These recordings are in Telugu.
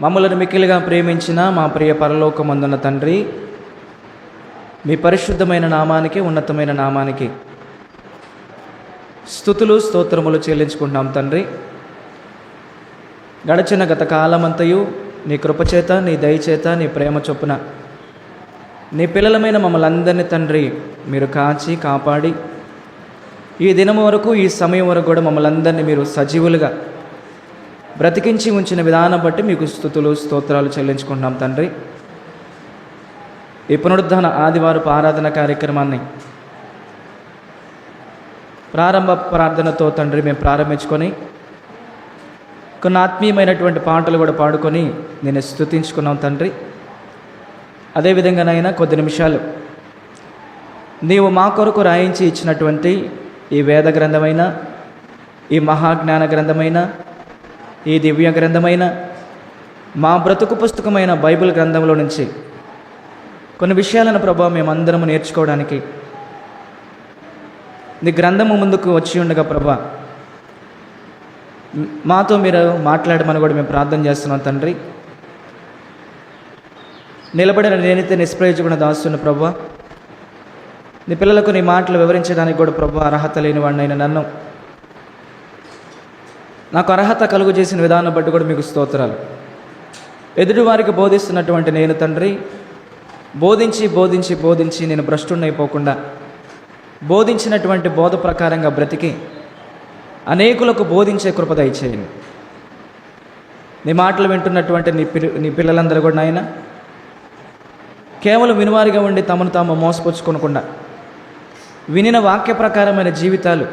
మమ్మలను మిక్కిలిగా ప్రేమించిన మా ప్రియ పరలోకమందున్న తండ్రి, మీ పరిశుద్ధమైన నామానికి, ఉన్నతమైన నామానికి స్తుతులు స్తోత్రములు చెల్లించుకుంటున్నాం తండ్రి. గడచిన గత కాలమంతయు నీ కృపచేత, నీ దయచేత, నీ ప్రేమ చొప్పున నీ పిల్లలమైన మమ్మల్ని అందరినీ తండ్రి మీరు కాచి కాపాడి ఈ దినం వరకు, ఈ సమయం వరకు కూడా మమ్మల్ని అందరినీ మీరు సజీవులుగా బ్రతికించి ఉంచిన విధానం బట్టి మీకు స్తుతులు స్తోత్రాలు చెల్లించుకుంటున్నాం తండ్రి. ఈ పునరుద్ధాన ఆదివారపు ఆరాధన కార్యక్రమాన్ని ప్రారంభ ప్రార్థనతో తండ్రి మేము ప్రారంభించుకొని కొన్ని ఆత్మీయమైనటువంటి పాటలు కూడా పాడుకొని నేను స్తుతించుకున్నాం తండ్రి. అదేవిధంగానైనా కొద్ది నిమిషాలు నీవు మా కొరకు రాయించి ఇచ్చినటువంటి ఈ వేద గ్రంథమైన, ఈ మహాజ్ఞాన గ్రంథమైన, ఈ దివ్య గ్రంథమైన, మా బ్రతుకు పుస్తకమైన బైబిల్ గ్రంథంలో నుంచి కొన్ని విషయాలను ప్రభావం మేమందరము నేర్చుకోవడానికి నీ గ్రంథము ముందుకు వచ్చి ఉండగా ప్రభా మాతో మీరు మాట్లాడమని కూడా మేము ప్రార్థన చేస్తున్నాం తండ్రి. నిలబడిన నేనైతే నిష్ప్రయోజకుడ దాస్తున్న ప్రభా, నీ పిల్లలకు నీ మాటలు వివరించడానికి కూడా ప్రభా అర్హత లేని వాడినైనా నన్ను నాకు అర్హత కలుగు చేసిన విధానం బట్టి కూడా మీకు స్తోత్రాలు. ఎదుటివారికి బోధిస్తున్నటువంటి నేను తండ్రి బోధించి బోధించి బోధించి నేను భ్రష్టున్నైపోకుండా బోధించినటువంటి బోధ ప్రకారంగా బ్రతికి అనేకులకు బోధించే కృప దయచేయండి. నీ మాటలు వింటున్నటువంటి నీ పిల్లలందరూ కూడా నాయన కేవలం వినువారిగా ఉండి తమను తాము మోసపుచ్చుకోనకుండా వినిన వాక్య ప్రకారమైన జీవితాలు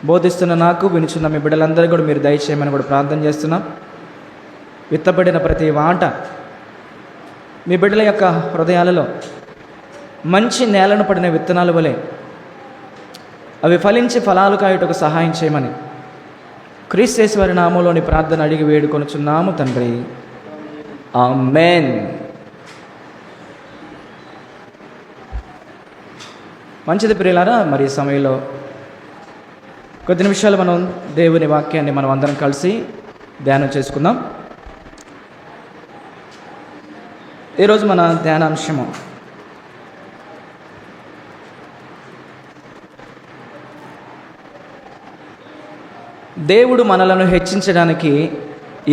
బోధిస్తున్న నాకు, వినుచున్న మీ బిడ్డలందరూ కూడా మీరు దయచేయమని కూడా ప్రార్థన చేస్తున్నాం. విత్తబడిన ప్రతి మాట మీ బిడ్డల యొక్క హృదయాలలో మంచి నేలను పడిన విత్తనాల వలె అవి ఫలించి ఫలాలు కాయుటకు సహాయం చేయమని క్రీస్తు వారి నామంలోని ప్రార్థన అడిగి వేడుకొనుచున్నాము తండ్రి. ఆమేన్. మంచిది ప్రియులారా, మరి ఈ సమయంలో కొద్ది నిమిషాలు మనం దేవుని వాక్యాన్ని మనం అందరం కలిసి ధ్యానం చేసుకుందాం. ఈరోజు మన ధ్యానాంశము దేవుడు మనలను హెచ్చించడానికి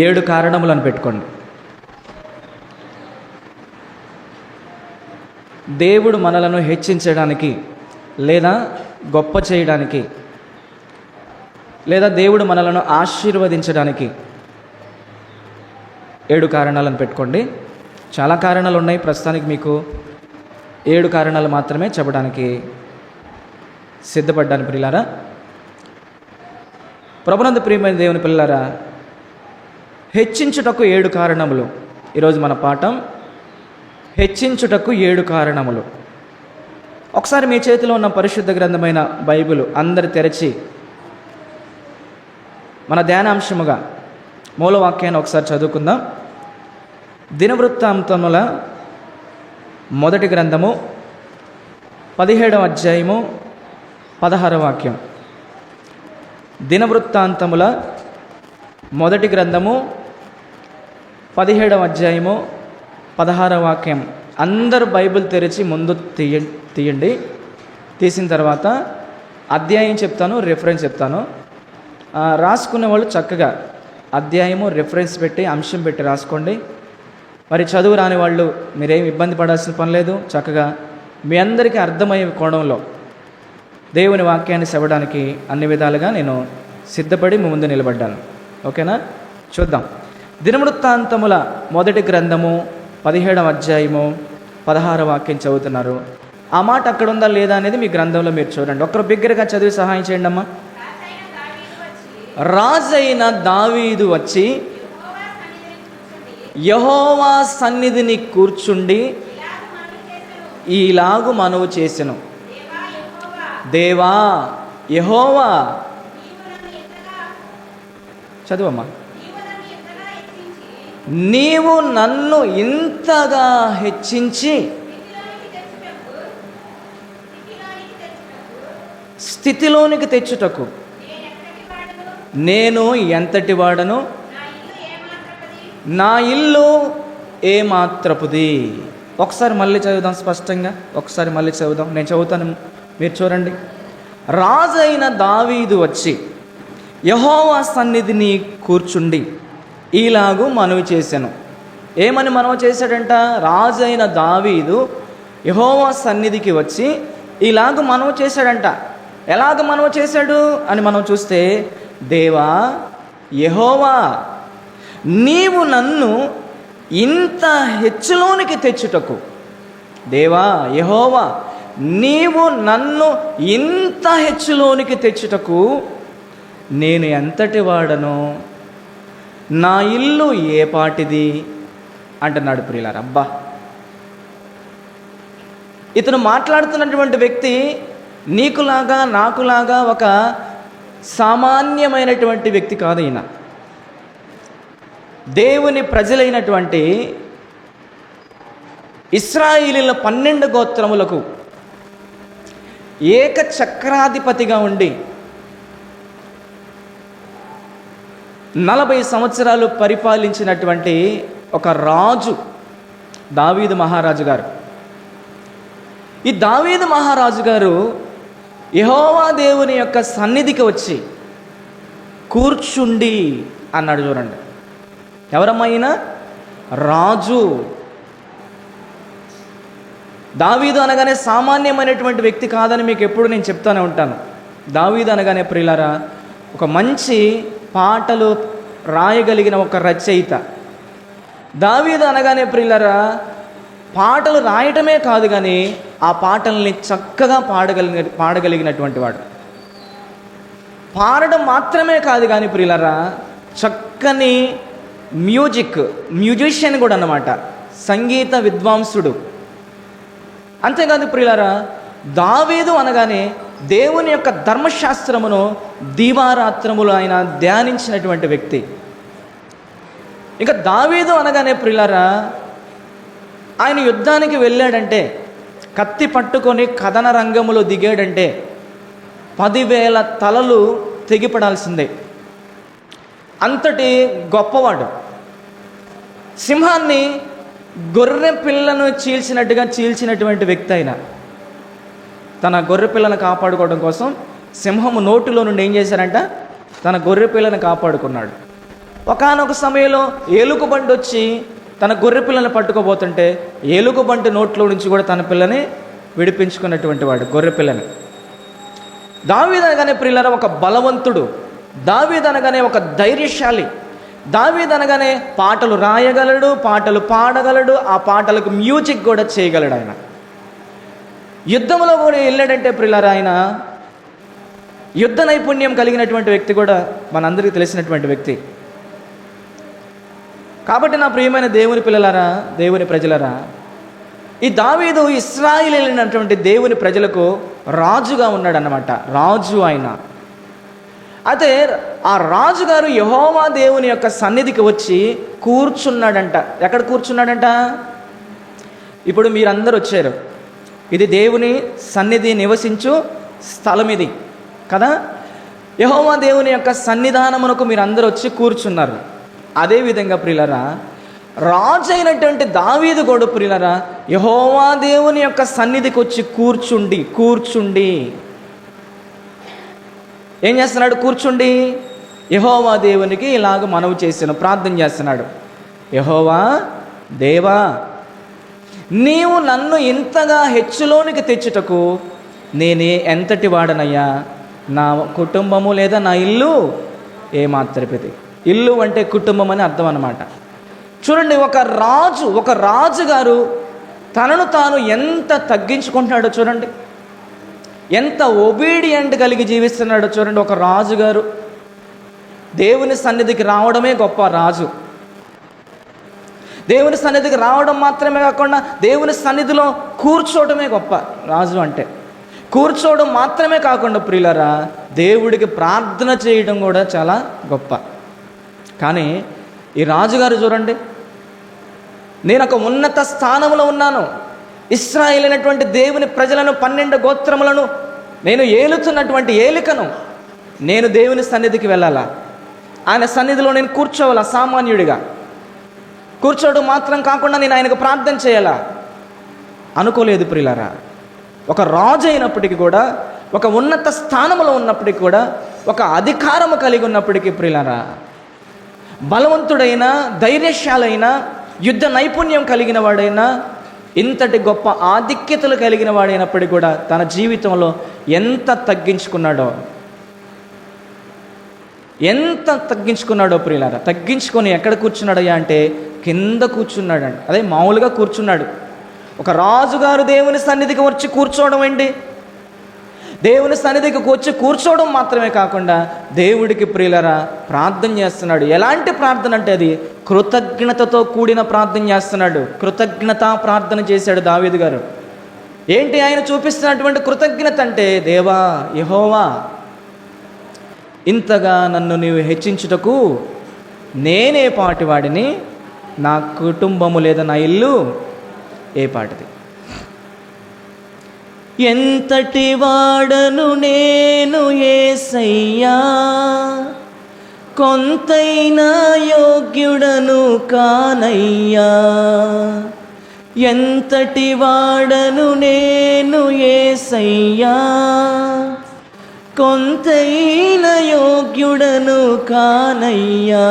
7 కారణములను పెట్టుకోండి. దేవుడు మనలను హెచ్చించడానికి లేదా గొప్ప చేయడానికి లేదా దేవుడు మనలను ఆశీర్వదించడానికి 7 కారణాలను పెట్టుకోండి. చాలా కారణాలు ఉన్నాయి, ప్రస్తుతానికి మీకు 7 కారణాలు మాత్రమే చెప్పడానికి సిద్ధపడ్డాను ప్రియులారా. ప్రభునందు ప్రియమైన దేవుని పిల్లలారా, హెచ్చించుటకు 7 కారణములు. ఈరోజు మన పాఠం హెచ్చించుటకు 7 కారణములు. ఒకసారి మీ చేతిలో ఉన్న పరిశుద్ధ గ్రంథమైన బైబిల్ అందరు తెరచి మన ధ్యానాంశముగా మూలవాక్యాన్ని ఒకసారి చదువుకుందాం. దినవృత్తాంతముల మొదటి గ్రంథము 17వ అధ్యాయము 16వ వాక్యం. దినవృత్తాంతముల మొదటి గ్రంథము 17వ అధ్యాయము 16వ వాక్యం. అందరు బైబిల్ తెరిచి ముందు తీయండి. తీసిన తర్వాత అధ్యాయం చెప్తాను, రిఫరెన్స్ చెప్తాను. రాసుకునే వాళ్ళు చక్కగా అధ్యాయము రిఫరెన్స్ పెట్టి అంశం పెట్టి రాసుకోండి. మరి చదువు రాని వాళ్ళు మీరేం ఇబ్బంది పడాల్సిన పని లేదు. చక్కగా మీ అందరికీ అర్థమయ్యే కోణంలో దేవుని వాక్యాన్ని చదవడానికి అన్ని విధాలుగా నేను సిద్ధపడి మీ ముందు నిలబడ్డాను. ఓకేనా? చూద్దాం. దినవృత్తాంతముల మొదటి గ్రంథము 17వ అధ్యాయము 16వ వాక్యం చదువుతున్నారు. ఆ మాట అక్కడ ఉందా లేదా అనేది మీ గ్రంథంలో మీరు చూడండి. ఒక్కరు బిగ్గరగా చదివి సహాయం చేయండి అమ్మా. రాజైన దావీదు వచ్చి యెహోవా సన్నిధిని కూర్చుండి ఈలాగు మనవి చేసెను. దేవా యెహోవా, చదువమ్మా. నీవు నన్ను ఇంతగా హెచ్చించి స్థితిలోనికి తెచ్చుటకు నేను ఎంతటి వాడను, నా ఇల్లు ఏమాత్రపుది. ఒకసారి మళ్ళీ చదువుదాం స్పష్టంగా, ఒకసారి మళ్ళీ చదువుదాం. నేను చదువుతాను, మీరు చూడండి. రాజు అయిన దావీదు వచ్చి యెహోవా సన్నిధిని కూర్చుండి ఈలాగు మనవి చేశాను. ఏమని మనవి చేశాడంట? రాజు అయిన దావీదు యెహోవా సన్నిధికి వచ్చి ఇలాగ మనవి చేశాడంట. ఎలాగ మనవి చేశాడు అని మనం చూస్తే, దేవా యెహోవా, నీవు నన్ను ఇంత హెచ్చులోనికి తెచ్చుటకు, దేవా యెహోవా, నీవు నన్ను ఇంత హెచ్చులోనికి తెచ్చుటకు నేను ఎంతటి వాడను, నా ఇల్లు ఏ పాటిది అంటున్నాడు ప్రియులారా. అబ్బా, ఇతను మాట్లాడుతున్నటువంటి వ్యక్తి నీకులాగా నాకులాగా ఒక సామాన్యమైనటువంటి వ్యక్తి కాదు. ఈయన దేవుని ప్రజలైనటువంటి ఇశ్రాయేలీల 12 గోత్రములకు ఏక చక్రాధిపతిగా ఉండి 40 సంవత్సరాలు పరిపాలించినటువంటి ఒక రాజు దావీదు మహారాజు గారు. ఈ దావీదు మహారాజు గారు యెహోవా దేవుని యొక్క సన్నిధికి వచ్చి కూర్చుండి అన్నాడు. చూడండి, ఎవరమ్మా ఈయన? రాజు. దావీదు అనగానే సామాన్యమైనటువంటి వ్యక్తి కాదని మీకు ఎప్పుడు నేను చెప్తానే ఉంటాను. దావీదు అనగానే ప్రియులారా, ఒక మంచి పాటలు రాయగలిగిన ఒక రచయిత. దావీదు అనగానే ప్రియులారా, పాటలు రాయటమే కాదు కానీ ఆ పాటల్ని చక్కగా పాడగలిగినటువంటి వాడు. పాడడం మాత్రమే కాదు కానీ ప్రియులారా, చక్కని మ్యూజిషియన్ కూడా అన్నమాట, సంగీత విద్వాంసుడు. అంతేకాదు ప్రియులారా, దావీదు అనగానే దేవుని యొక్క ధర్మశాస్త్రమును దీవారాత్రములు ఆయన ధ్యానించినటువంటి వ్యక్తి. ఇంకా దావీదు అనగానే ప్రియులారా, ఆయన యుద్ధానికి వెళ్ళాడంటే, కత్తి పట్టుకొని కథన రంగములో దిగాడంటే 10,000 తలలు తెగిపడాల్సిందే. అంతటి గొప్పవాడు. సింహాన్ని గొర్రె పిల్లను చీల్చినటువంటి వ్యక్తి అయిన తన గొర్రె పిల్లను కాపాడుకోవడం కోసం సింహము నోటిలో నుండి ఏం చేశారంట? తన గొర్రె పిల్లను కాపాడుకున్నాడు. ఒకానొక సమయంలో ఏలుగుబంటి వచ్చి తన గొర్రె పిల్లని పట్టుకోబోతుంటే ఏలుగుబంటి నోట్లో నుంచి కూడా తన పిల్లని విడిపించుకున్నటువంటి వాడు, గొర్రె పిల్లని. దావీదు అనగానే ప్రియులారా ఒక బలవంతుడు, దావీదు అనగానే ఒక ధైర్యశాలి, దావీదు అనగానే పాటలు రాయగలడు, పాటలు పాడగలడు, ఆ పాటలకు మ్యూజిక్ కూడా చేయగలడు. ఆయన యుద్ధంలో కూడా వెళ్ళాడంటే ప్రియులారా, ఆయన యుద్ధ నైపుణ్యం కలిగినటువంటి వ్యక్తి కూడా మనందరికీ తెలిసినటువంటి వ్యక్తి. కాబట్టి నా ప్రియమైన దేవుని పిల్లలారా, దేవుని ప్రజలరా, ఈ దావీదు ఇశ్రాయేలీయులైనటువంటి దేవుని ప్రజలకు రాజుగా ఉన్నాడన్నమాట. రాజు ఆయన. అయితే ఆ రాజుగారు యెహోవా దేవుని యొక్క సన్నిధికి వచ్చి కూర్చున్నాడంట. ఎక్కడ కూర్చున్నాడంట? ఇప్పుడు మీరందరూ వచ్చారు, ఇది దేవుని సన్నిధి నివసించు స్థలం ఇది కదా. యెహోవా దేవుని యొక్క సన్నిధానమునకు మీరందరూ వచ్చి కూర్చున్నారు. అదేవిధంగా ప్రియులరా, రాజు అయినటువంటి దావీదు కూడా ప్రియులరా యెహోవా దేవుని యొక్క సన్నిధికి వచ్చి కూర్చుండి ఏం చేస్తున్నాడు? కూర్చుండి యెహోవా దేవునికి ఇలాగ మనవి చేశాను, ప్రార్థన చేస్తున్నాడు. యెహోవా దేవా, నీవు నన్ను ఇంతగా హెచ్చులోనికి తెచ్చుటకు నేనే ఎంతటి వాడనయ్యా, నా కుటుంబము లేదా నా ఇల్లు ఏమాత్రపిది. ఇల్లు అంటే కుటుంబం అని అర్థం అన్నమాట. చూడండి, ఒక రాజుగారు తనను తాను ఎంత తగ్గించుకుంటున్నాడో చూడండి, ఎంత ఒబీడియంట్ కలిగి జీవిస్తున్నాడో చూడండి. ఒక రాజుగారు దేవుని సన్నిధికి రావడమే గొప్ప రాజు. దేవుని సన్నిధికి రావడం మాత్రమే కాకుండా దేవుని సన్నిధిలో కూర్చోవడమే గొప్ప రాజు అంటే. కూర్చోవడం మాత్రమే కాకుండా ప్రియులరా, దేవుడికి ప్రార్థన చేయడం కూడా చాలా గొప్ప. కానీ ఈ రాజుగారు చూడండి, నేను ఒక ఉన్నత స్థానంలో ఉన్నాను, ఇశ్రాయేలు అయినటువంటి దేవుని ప్రజలను 12 గోత్రములను నేను ఏలుతున్నటువంటి ఏలికను, నేను దేవుని సన్నిధికి వెళ్ళాలా, ఆయన సన్నిధిలో నేను కూర్చోవాలా సామాన్యుడిగా. కూర్చోవడం మాత్రం కాకుండా నేను ఆయనకు ప్రార్థన చేయాలా అనుకోలేదు ప్రియులారా. ఒక రాజు అయినప్పటికీ కూడా, ఒక ఉన్నత స్థానంలో ఉన్నప్పటికీ కూడా, ఒక అధికారము కలిగి ఉన్నప్పటికీ ప్రియులారా, బలవంతుడైన, ధైర్యశాలైన, యుద్ధ నైపుణ్యం కలిగిన వాడైనా, ఇంతటి గొప్ప ఆధిక్యతలు కలిగిన వాడైనప్పటికీ కూడా తన జీవితంలో ఎంత తగ్గించుకున్నాడో ప్రియులారా. తగ్గించుకొని ఎక్కడ కూర్చున్నాడయ్యా అంటే కింద కూర్చున్నాడండి. అదే మామూలుగా కూర్చున్నాడు. ఒక రాజుగారు దేవుని సన్నిధికి వచ్చి కూర్చోవడం ఏంటి? దేవుని సన్నిధికి వచ్చి కూర్చోవడం మాత్రమే కాకుండా దేవుడికి ప్రియులరా ప్రార్థన చేస్తున్నాడు. ఎలాంటి ప్రార్థన అంటే అది కృతజ్ఞతతో కూడిన ప్రార్థన చేస్తున్నాడు. కృతజ్ఞతా ప్రార్థన చేశాడు దావీదు గారు. ఏంటి ఆయన చూపిస్తున్నటువంటి కృతజ్ఞత అంటే, దేవా యెహోవా, ఇంతగా నన్ను నీవు హెచ్చించుటకు నేనే పాటివాడిని, నా కుటుంబము లేదా నా ఇల్లు ఏ పాటిది. ఎంతటి వాడను నేను యేసయ్యా, కొంతైనా యోగ్యుడను కానయ్యా. ఎంతటి వాడను నేను యేసయ్యా, కొంతైనా యోగ్యుడను కానయ్యా.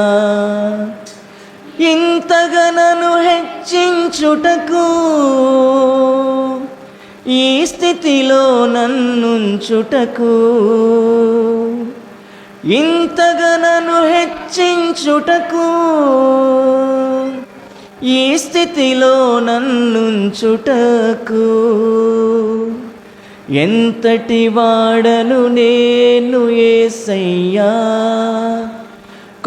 ఇంతగా నన్ను హెచ్చించుటకు, ఈ స్థితిలో నన్నుంచుటకు, ఇంతగా నన్ను హెచ్చించుటకు, ఈ స్థితిలో నన్నుంచుటకు, ఎంతటి వాడను నేను యేసయ్యా,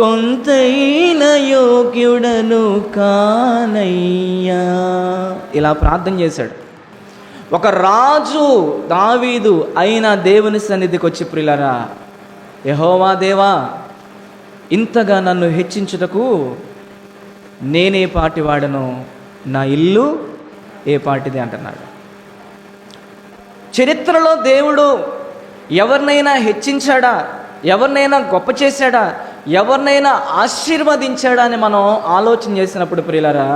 కొంతైన యోగ్యుడను కానయ్యా. ఇలా ప్రార్థన చేశాడు. ఒక రాజు దావీదు అయిన దేవుని సన్నిధికి వచ్చి, ప్రియులారా, యెహోవా దేవా, ఇంతగా నన్ను హెచ్చించుటకు నేనే పాటివాడను, నా ఇల్లు ఏ పాటిది అంటున్నాడు. చరిత్రలో దేవుడు ఎవరినైనా హెచ్చించాడా, ఎవరినైనా గొప్ప చేశాడా, ఎవరినైనా ఆశీర్వదించాడా అని మనం ఆలోచన చేసినప్పుడు ప్రియులారా,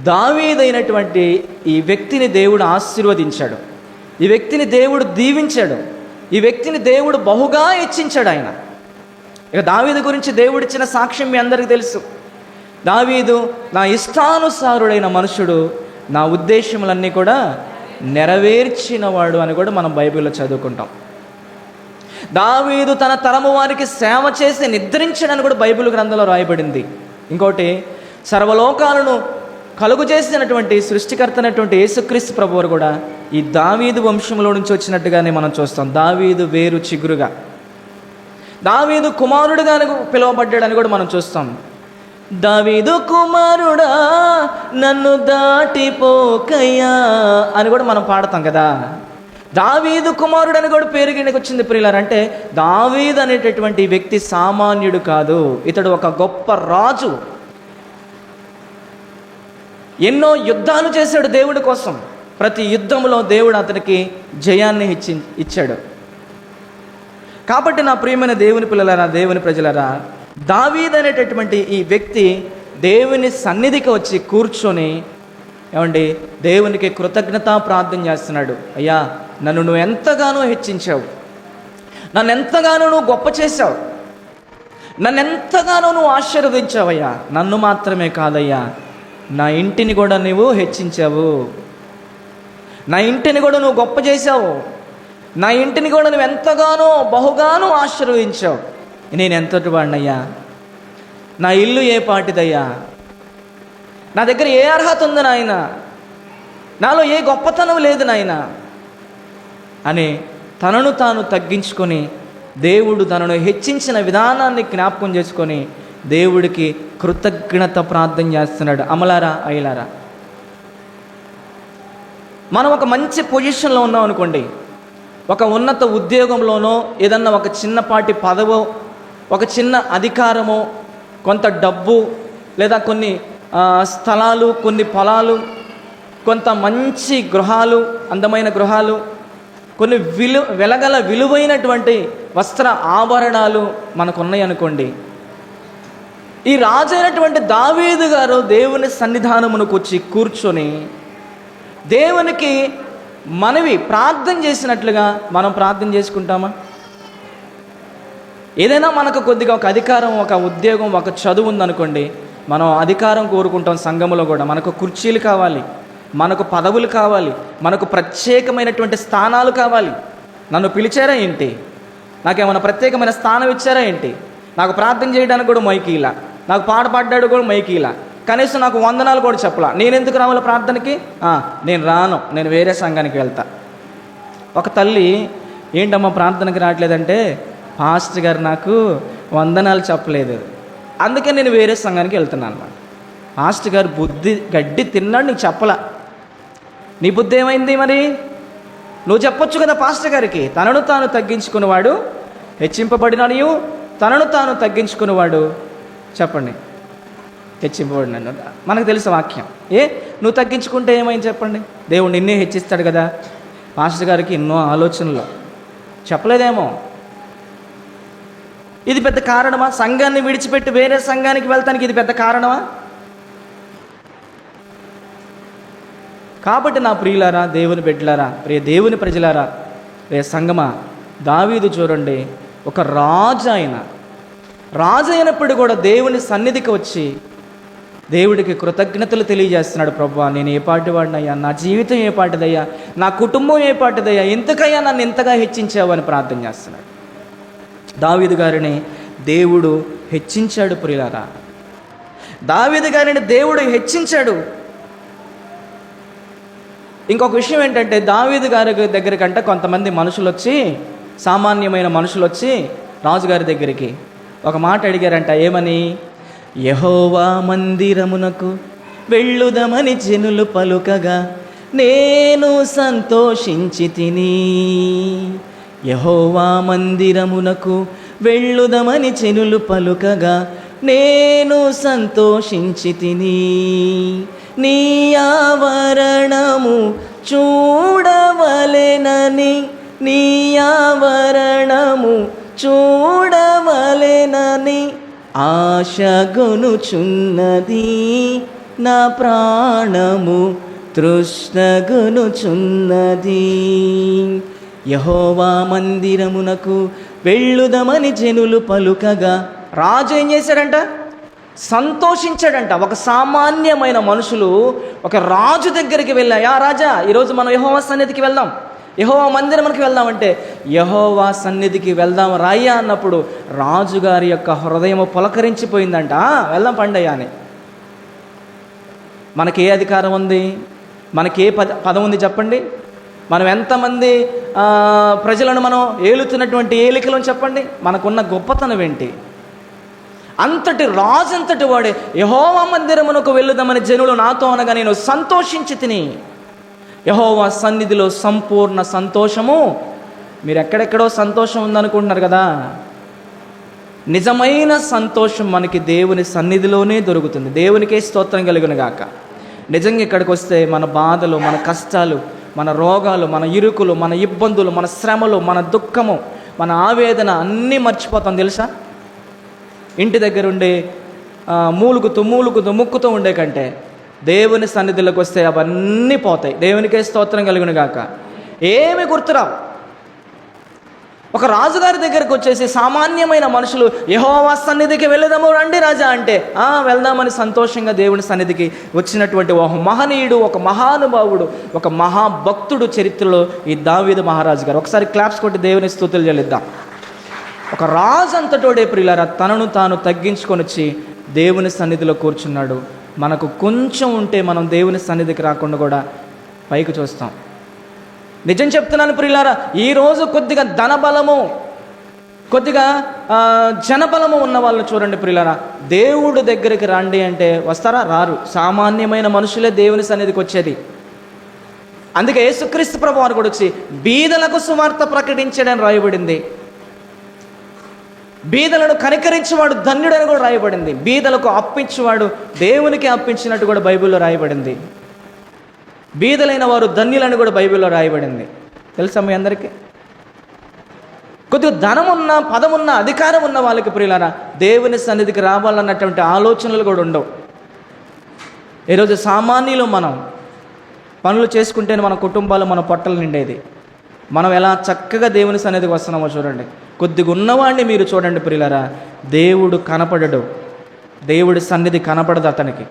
దావీదైనటువంటి ఈ వ్యక్తిని దేవుడు ఆశీర్వదించాడు. ఈ వ్యక్తిని దేవుడు దీవించాడు. ఈ వ్యక్తిని దేవుడు బహుగా హెచ్చించాడు ఆయన. ఇక దావీదు గురించి దేవుడిచ్చిన సాక్ష్యం మీ అందరికీ తెలుసు. దావీదు నా ఇష్టానుసారుడైన మనుషుడు, నా ఉద్దేశములన్నీ కూడా నెరవేర్చినవాడు అని కూడా మనం బైబిల్లో చదువుకుంటాం. దావీదు తన తరము వారికి సేవ చేసి నిద్రించడని కూడా బైబిల్ గ్రంథంలో రాయబడింది. ఇంకోటి, సర్వలోకాలను కలుగు చేసినటువంటి సృష్టికర్త అయినటువంటి యేసుక్రీస్తు ప్రభువారు కూడా ఈ దావీదు వంశంలో నుంచి వచ్చినట్టుగానే మనం చూస్తాం. దావీదు వేరు చిగురుగా, దావీదు కుమారుడుగా పిలువబడ్డాడని కూడా మనం చూస్తాం. దావీదు కుమారుడా నన్ను దాటిపోకయ్యా అని కూడా మనం పాడతాం కదా. దావీదు కుమారుడు అని కూడా పేరు కిందకి వచ్చింది ప్రియులారా. అంటే దావీదు అనేటటువంటి వ్యక్తి సామాన్యుడు కాదు. ఇతడు ఒక గొప్ప రాజు. ఎన్నో యుద్ధాలు చేశాడు దేవుడి కోసం. ప్రతి యుద్ధంలో దేవుడు అతనికి జయాన్ని ఇచ్చాడు. కాబట్టి నా ప్రియమైన దేవుని పిల్లలారా, దేవుని ప్రజలారా, దావీదు అనేటటువంటి ఈ వ్యక్తి దేవుని సన్నిధికి వచ్చి కూర్చొని, ఏమండి, దేవునికి కృతజ్ఞతా ప్రార్థన చేస్తున్నాడు. అయ్యా, నన్ను నువ్వు ఎంతగానో హెచ్చించావు, నన్ను ఎంతగానో నువ్వు గొప్ప చేశావు, నన్ను ఎంతగానో నువ్వు ఆశీర్వదించావయ్యా. నన్ను మాత్రమే కాదయ్యా, నా ఇంటిని కూడా నువ్వు హెచ్చించావు, నా ఇంటిని కూడా నువ్వు గొప్ప చేశావు, నా ఇంటిని కూడా నువ్వు ఎంతగానో బహుగానో ఆశీర్వదించావు. నేను ఎంతటి వాడినయ్యా, నా ఇల్లు ఏ పాటిదయ్యా, నా దగ్గర ఏ అర్హత ఉంది నాయన, నాలో ఏ గొప్పతనం లేదు నాయన అని తనను తాను తగ్గించుకొని, దేవుడు తనను హెచ్చించిన విధానాన్ని జ్ఞాపకం చేసుకొని దేవుడికి కృతజ్ఞత ప్రార్థన చేస్తున్నాడు. అమలారా, అయ్యలారా, మనం ఒక మంచి పొజిషన్లో ఉన్నాం అనుకోండి, ఒక ఉన్నత ఉద్యోగంలోనో, ఏదన్నా ఒక చిన్నపాటి పదవో, ఒక చిన్న అధికారమో, కొంత డబ్బు, లేదా కొన్ని స్థలాలు, కొన్ని పొలాలు, కొంత మంచి గృహాలు, అందమైన గృహాలు, కొన్ని వెలగల విలువైనటువంటి వస్త్ర ఆభరణాలు మనకు ఉన్నాయి అనుకోండి. ఈ రాజు అయినటువంటి దావీదు గారు దేవుని సన్నిధానమునకు వచ్చి కూర్చొని దేవునికి మనవి ప్రార్థన చేసినట్లుగా మనం ప్రార్థన చేసుకుంటామా? ఏదైనా మనకు కొద్దిగా ఒక అధికారం, ఒక ఉద్యోగం, ఒక చదువు ఉందనుకోండి, మనం అధికారం కోరుకుంటాం. సంఘములో కూడా మనకు కుర్చీలు కావాలి, మనకు పదవులు కావాలి, మనకు ప్రత్యేకమైనటువంటి స్థానాలు కావాలి. నన్ను పిలిచారా ఏంటి? నాకేమైనా ప్రత్యేకమైన స్థానం ఇచ్చారా ఏంటి? నాకు ప్రార్థన చేయడానికి కూడా మైకీలా, నాకు పాట పాడ్డాడు కూడా మైకీలా, కనీసం నాకు వందనాలు కూడా చెప్పలా. నేను ఎందుకు రావాలి ప్రార్థనకి? నేను రాను, నేను వేరే సంఘానికి వెళ్తా. ఒక తల్లి, ఏంటమ్మా ప్రార్థనకి రావట్లేదంటే, పాస్టర్ గారు నాకు వందనాలు చెప్పలేదు, అందుకే నేను వేరే సంఘానికి వెళ్తున్నాను అన్నమాట. పాస్టర్ గారు బుద్ధి గడ్డి తిన్నాడు, నీకు చెప్పలా. నీ బుద్ధి ఏమైంది మరి? నువ్వు చెప్పొచ్చు కదా పాస్టర్ గారికి. తనను తాను తగ్గించుకునేవాడు హెచ్చింపబడిననియు, తనను తాను తగ్గించుకునేవాడు చెప్పండి హెచ్చింపబడినను. మనకు తెలుసు వాక్యం. నువ్వు తగ్గించుకుంటే ఏమైంది చెప్పండి? దేవుడు నిన్నే హెచ్చిస్తాడు కదా. పాస్టర్ గారికి ఎన్నో ఆలోచనలు చెప్పలేదేమో. ఇది పెద్ద కారణమా? సంఘాన్ని విడిచిపెట్టి వేరే సంఘానికి వెళ్తానికి ఇది పెద్ద కారణమా? కాబట్టి నా ప్రియులారా, దేవుని బిడ్డలారా, ప్రియ దేవుని ప్రజలారా, ప్రియ సంగమా, దావీదు చూడండి, ఒక రాజు అయినప్పుడు కూడా దేవుని సన్నిధికి వచ్చి దేవుడికి కృతజ్ఞతలు తెలియజేస్తున్నాడు. ప్రభువా, నేను ఏ పాటి వాడినయ్యా, నా జీవితం ఏ పాటిదయ్యా, నా కుటుంబం ఏ పాటిదయ్యా, ఎంతకయ్యా నన్ను ఎంతగా హెచ్చించావు అని ప్రార్థన చేస్తున్నాడు. దావీదు గారిని దేవుడు హెచ్చించాడు. ప్రియులారా, దావీదు గారిని దేవుడు హెచ్చించాడు. ఇంకొక విషయం ఏంటంటే, దావీదు గారి దగ్గర కంటే కొంతమంది మనుషులు వచ్చి, సామాన్యమైన మనుషులు వచ్చి రాజుగారి దగ్గరికి ఒక మాట అడిగారంట. ఏమని? యెహోవా మందిరమునకు వెళ్ళుదమని జనులు పలుకగా నేను సంతోషించి తిని. యెహోవా మందిరమునకు వెళ్ళుదమని జనులు పలుకగా నేను సంతోషించి తిని. నీ ఆవరణము చూడవలెనని, నీ ఆవరణము చూడవలెనని ఆశగొనుచున్నది నా ప్రాణము, తృష్ణగొనుచున్నది. యెహోవా మందిరమునకు వెళ్ళుదమని జనులు పలుకగా రాజు ఏం చేశాడంట? సంతోషించాడంట. ఒక సామాన్యమైన మనుషులు ఒక రాజు దగ్గరికి వెళ్ళాయా, రాజా ఈరోజు మనం యెహోవా సన్నిధికి వెళ్దాం, యెహోవా మందిరానికి వెళ్దామంటే, యెహోవా సన్నిధికి వెళ్దాం రాయ్యా అన్నప్పుడు రాజుగారి యొక్క హృదయం పులకరించిపోయిందంట. వెళ్దాం పండయ్యా అని. మనకి ఏ అధికారం ఉంది? మనకి ఏ పదం ఉంది చెప్పండి? మనం ఎంతమంది ప్రజలను మనం ఏలుతున్నటువంటి ఏలికలను చెప్పండి? మనకున్న గొప్పతనం ఏంటి? అంతటి రాజు అంతటి వాడే యెహోవా మందిరమునకు వెళ్ళుదామని జనులు నాతో అనగా నేను సంతోషించి తిని. యెహోవా సన్నిధిలో సంపూర్ణ సంతోషము. మీరు ఎక్కడెక్కడో సంతోషం ఉందనుకుంటున్నారు కదా, నిజమైన సంతోషం మనకి దేవుని సన్నిధిలోనే దొరుకుతుంది. దేవునికే స్తోత్రం కలుగును గాక. నిజంగా ఇక్కడికి వస్తే మన బాధలు, మన కష్టాలు, మన రోగాలు, మన ఇరుకులు, మన ఇబ్బందులు, మన శ్రమలు, మన దుఃఖము, మన ఆవేదన అన్నీ మర్చిపోతాం తెలుసా? ఇంటి దగ్గర ఉండే మూలుగుతూ ముక్కుతూ ఉండే కంటే దేవుని సన్నిధిలోకి వస్తే అవన్నీ పోతాయి. దేవునికే స్తోత్రం కలుగును గాక. ఏమి గుర్తురావు. ఒక రాజుగారి దగ్గరకు వచ్చేసి సామాన్యమైన మనుషులు యెహోవా సన్నిధికి వెళదాము రండి రాజా అంటే వెళ్దామని సంతోషంగా దేవుని సన్నిధికి వచ్చినటువంటి ఒక మహనీయుడు, ఒక మహానుభావుడు, ఒక మహాభక్తుడు చరిత్రలో ఈ దావీదు మహారాజు గారు. ఒకసారి క్లాప్స్ కొట్టి దేవుని స్తుతులు చెల్లిద్దాం. ఒక రాజు అంతటోడే ప్రియులారా తనను తాను తగ్గించుకొని వచ్చి దేవుని సన్నిధిలో కూర్చున్నాడు. మనకు కొంచెం ఉంటే మనం దేవుని సన్నిధికి రాకుండా కూడా పైకి చూస్తాం. నిజం చెప్తున్నాను ప్రియులారా, ఈరోజు కొద్దిగా ధనబలము, కొద్దిగా జనబలము ఉన్న వాళ్ళని చూడండి ప్రియులారా, దేవుడు దగ్గరికి రండి అంటే వస్తారా? రారు. సామాన్యమైన మనుషులే దేవుని సన్నిధికి వచ్చేది. అందుకే యేసుక్రీస్తు ప్రభువు వారు కూడా వచ్చి బీదలకు సువార్త ప్రకటించడని రాయబడింది. బీదలను కనికరించేవాడు ధన్యుడని కూడా రాయబడింది. బీదలకు అప్పించేవాడు దేవునికి అప్పించినట్టు కూడా బైబిల్లో రాయబడింది. బీదలైన వారు ధన్యులని కూడా బైబిల్లో రాయబడింది. తెలుసా మీ అందరికీ? కొద్దిగా ధనం ఉన్న, పదం ఉన్న, అధికారం ఉన్న వాళ్ళకి ప్రియులారా దేవుని సన్నిధికి రావాలన్నటువంటి ఆలోచనలు కూడా ఉండవు. ఈరోజు సామాన్యులు మనం పనులు చేసుకుంటేనే మన కుటుంబాలు, మన పొట్టలు నిండేది. మనం ఎలా చక్కగా దేవుని సన్నిధికి వస్తున్నామో చూడండి. కొద్దిగా ఉన్నవాడిని మీరు చూడండి ప్రియులారా, దేవుడు కనపడడు, దేవుడి సన్నిధి కనపడదు అతనికి.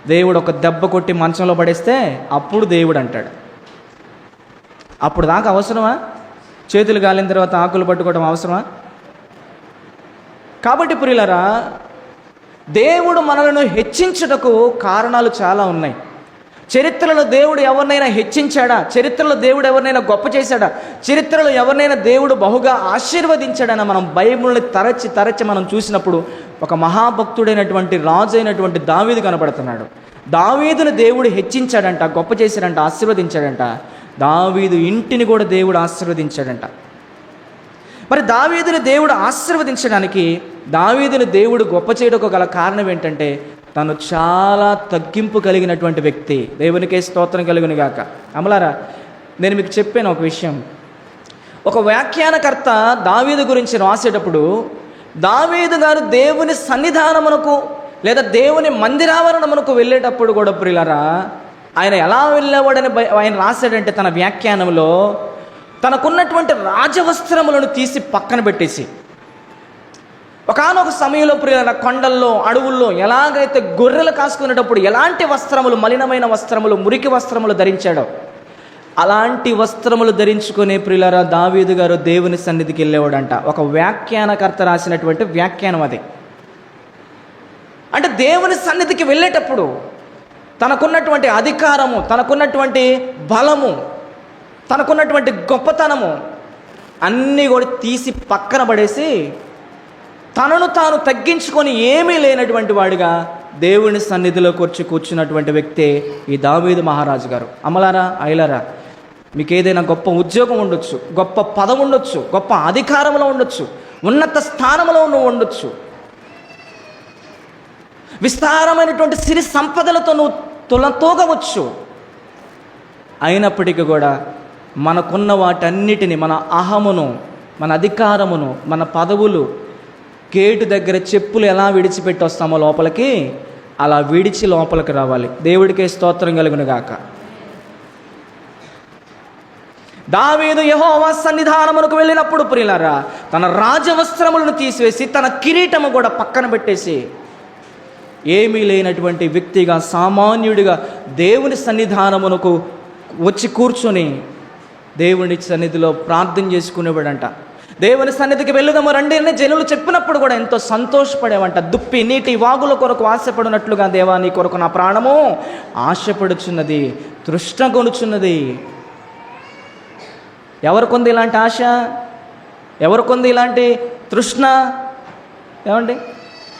దేవుడు ఒక దెబ్బ కొట్టి మంచంలో పడేస్తే అప్పుడు దేవుడు అంటాడు. అప్పుడు దాకా అవసరమా? చేతులు గాలిన తర్వాత ఆకులు పట్టుకోవడం అవసరమా? కాబట్టి ప్రియులారా, దేవుడు మనలను హెచ్చించుటకు కారణాలు చాలా ఉన్నాయి. చరిత్రలో దేవుడు ఎవరినైనా హెచ్చించాడా? చరిత్రలో దేవుడు ఎవరినైనా గొప్ప చేశాడా? చరిత్రలో ఎవరినైనా దేవుడు బహుగా ఆశీర్వదించాడని మనం బైబిల్ని తరచి మనం చూసినప్పుడు ఒక మహాభక్తుడైనటువంటి రాజు అయినటువంటి దావీదు కనపడుతున్నాడు. దావీదును దేవుడు హెచ్చించాడంట, గొప్ప చేశాడంట, ఆశీర్వదించాడంట. దావీదు ఇంటిని కూడా దేవుడు ఆశీర్వదించాడంట. మరి దావీదుని దేవుడు ఆశీర్వదించడానికి, దావీదుని దేవుడు గొప్ప చేయడానికి గల కారణం ఏంటంటే తను చాలా తగ్గింపు కలిగినటువంటి వ్యక్తి. దేవునికే స్తోత్రం కలుగును గాక. అమలారా, నేను మీకు చెప్పాను ఒక విషయం. ఒక వ్యాఖ్యానకర్త దావీదు గురించి రాసేటప్పుడు దావీదు గారు దేవుని సన్నిధానమునకు లేదా దేవుని మందిరావరణమునకు వెళ్ళేటప్పుడు కూడా ప్రియులారా ఆయన ఎలా వెళ్ళేవాడని ఆయన రాశాడంటే తన వ్యాఖ్యానంలో తనకున్నటువంటి రాజవస్త్రములను తీసి పక్కన పెట్టేసి, ఒకానొక సమయంలో ప్రియులారా కొండల్లో, అడవుల్లో ఎలాగైతే గొర్రెలు కాసుకునేటప్పుడు ఎలాంటి వస్త్రములు, మలినమైన వస్త్రములు, మురికి వస్త్రములు ధరించాడో అలాంటి వస్త్రములు ధరించుకునే ప్రియులారా దావీదు గారు దేవుని సన్నిధికి వెళ్ళేవాడంట. ఒక వ్యాఖ్యానకర్త రాసినటువంటి వ్యాఖ్యానం అది. అంటే దేవుని సన్నిధికి వెళ్ళేటప్పుడు తనకున్నటువంటి అధికారము, తనకున్నటువంటి బలము, తనకున్నటువంటి గొప్పతనము అన్నీ కూడా తీసి పక్కన పడేసి తనను తాను తగ్గించుకొని ఏమీ లేనటువంటి వాడిగా దేవుని సన్నిధిలోకి వచ్చి కూర్చున్నటువంటి వ్యక్తే ఈ దావీదు మహారాజు గారు. అమలారా, అయలారా, మీకు ఏదైనా గొప్ప ఉద్యోగం ఉండొచ్చు, గొప్ప పదం ఉండొచ్చు, గొప్ప అధికారంలో ఉండొచ్చు, ఉన్నత స్థానంలో నువ్వు ఉండొచ్చు, విస్తారమైనటువంటి సిరి సంపదలతో నువ్వు తొలతూగవచ్చు. అయినప్పటికీ కూడా మనకున్న వాటన్నిటిని, మన అహమును, మన అధికారమును, మన పదవులు గేటు దగ్గర చెప్పులు ఎలా విడిచిపెట్టి వస్తామో లోపలికి, అలా విడిచి లోపలికి రావాలి. దేవుడికే స్తోత్రం కలుగును గాక. దావీదు యెహోవా సన్నిధానమునకు వెళ్ళినప్పుడు ప్రియులారా తన రాజవస్త్రములను తీసివేసి తన కిరీటము కూడా పక్కన పెట్టేసి ఏమీ లేనటువంటి వ్యక్తిగా, సామాన్యుడిగా దేవుని సన్నిధానమునకు వచ్చి కూర్చొని దేవుని సన్నిధిలో ప్రార్థన చేసుకునేవాడంట. దేవుని సన్నిధికి వెళ్ళుదాము రండి అని జనులు చెప్పినప్పుడు కూడా ఎంతో సంతోషపడేవంట. దుప్పి నీటి వాగుల కొరకు ఆశపడినట్లుగా దేవా నీ కొరకు నా ప్రాణము ఆశపడుచున్నది, తృష్ణ కొనుచున్నది. ఎవరికొంది ఇలాంటి ఆశ? ఎవరికొంది ఇలాంటి తృష్ణ? ఏమండి?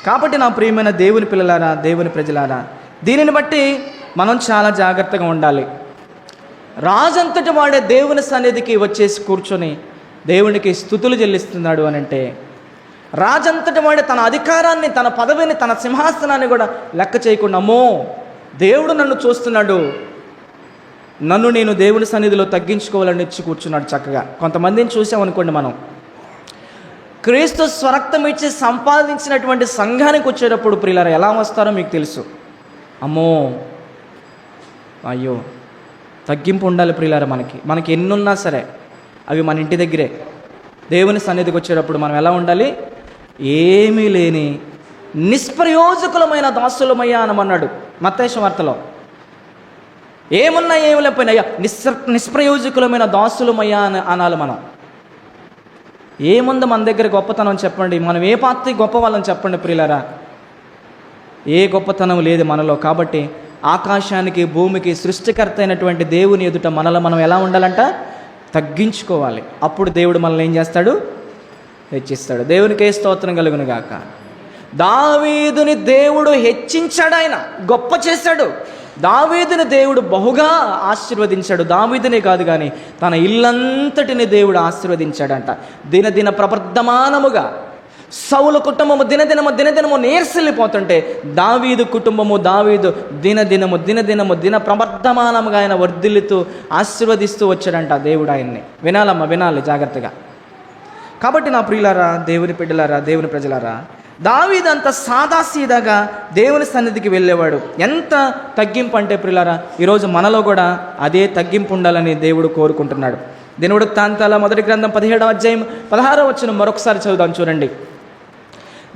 కాబట్టి నా ప్రియమైన దేవుని పిల్లలారా, దేవుని ప్రజలారా, దీనిని బట్టి మనం చాలా జాగ్రత్తగా ఉండాలి. రాజంతటి వాడే దేవుని సన్నిధికి వచ్చేసి కూర్చొని దేవునికి స్తుతులు చెల్లిస్తున్నాడు అని అంటే, రాజంతటి వాడే తన అధికారాన్ని, తన పదవిని, తన సింహాసనాన్ని కూడా లెక్క చేయకుండా, అమ్మో దేవుడు నన్ను చూస్తున్నాడు, నన్ను నేను దేవుని సన్నిధిలో తగ్గించుకోవాలని ఇచ్చి కూర్చున్నాడు చక్కగా. కొంతమందిని చూసామనుకోండి, మనం క్రీస్తు స్వరక్తం ఇచ్చి సంపాదించినటువంటి సంఘానికి వచ్చేటప్పుడు ప్రియులారా ఎలా వస్తారో మీకు తెలుసు. అమ్మో, అయ్యో, తగ్గింపు ఉండాలి ప్రియులారా. మనకి ఎన్నున్నా సరే అవి మన ఇంటి దగ్గరే. దేవుని సన్నిధికి వచ్చేటప్పుడు మనం ఎలా ఉండాలి? ఏమీ లేని నిష్ప్రయోజకులమైన దాసులమయ్యా అనమన్నాడు మత్తయి సువార్తలో. ఏమున్నా ఏమి లేకపోయినా నిష్ప్రయోజకులమైన దాసులమయ్యా అని అనాలి మనం. ఏముంది మన దగ్గర గొప్పతనం చెప్పండి? మనం ఏ పాత్ర గొప్ప వాళ్ళని చెప్పండి ప్రియులారా? ఏ గొప్పతనం లేదు మనలో. కాబట్టి ఆకాశానికి, భూమికి సృష్టికర్త అయినటువంటి దేవుని ఎదుట మనలో మనం ఎలా ఉండాలంట? తగ్గించుకోవాలి. అప్పుడు దేవుడు మనల్ని ఏం చేస్తాడు? హెచ్చిస్తాడు. దేవునికే స్తోత్రం కలుగును గాక. దావీదుని దేవుడు హెచ్చించాడు, ఆయన గొప్ప చేశాడు. దావీదుని దేవుడు బహుగా ఆశీర్వదించాడు. దావీదునే కాదు కానీ తన ఇల్లంతటిని దేవుడు ఆశీర్వదించాడంట. దినదిన ప్రవర్ధమానముగా సౌలు కుటుంబము దినదినము నీరసిల్లిపోతుంటే దావీదు కుటుంబము దినదినము ప్రవర్ధమానముగా ఆయన వర్ధిల్లుతూ ఆశీర్వదిస్తూ వచ్చాడంట దేవుడు ఆయన్ని. వినాలి జాగ్రత్తగా. కాబట్టి నా ప్రియులారా, దేవుని బిడ్డలారా, దేవుని ప్రజలారా, దావీదు అంత సాదాసీదాగా దేవుని సన్నిధికి వెళ్ళేవాడు. ఎంత తగ్గింపు అంటే ప్రియులారా, ఈరోజు మనలో కూడా అదే తగ్గింపు ఉండాలని దేవుడు కోరుకుంటున్నాడు. దినవృత్తాంతాల మొదటి గ్రంథం 17వ అధ్యాయం 16వ వచనం మరొకసారి చదువుదాం చూడండి.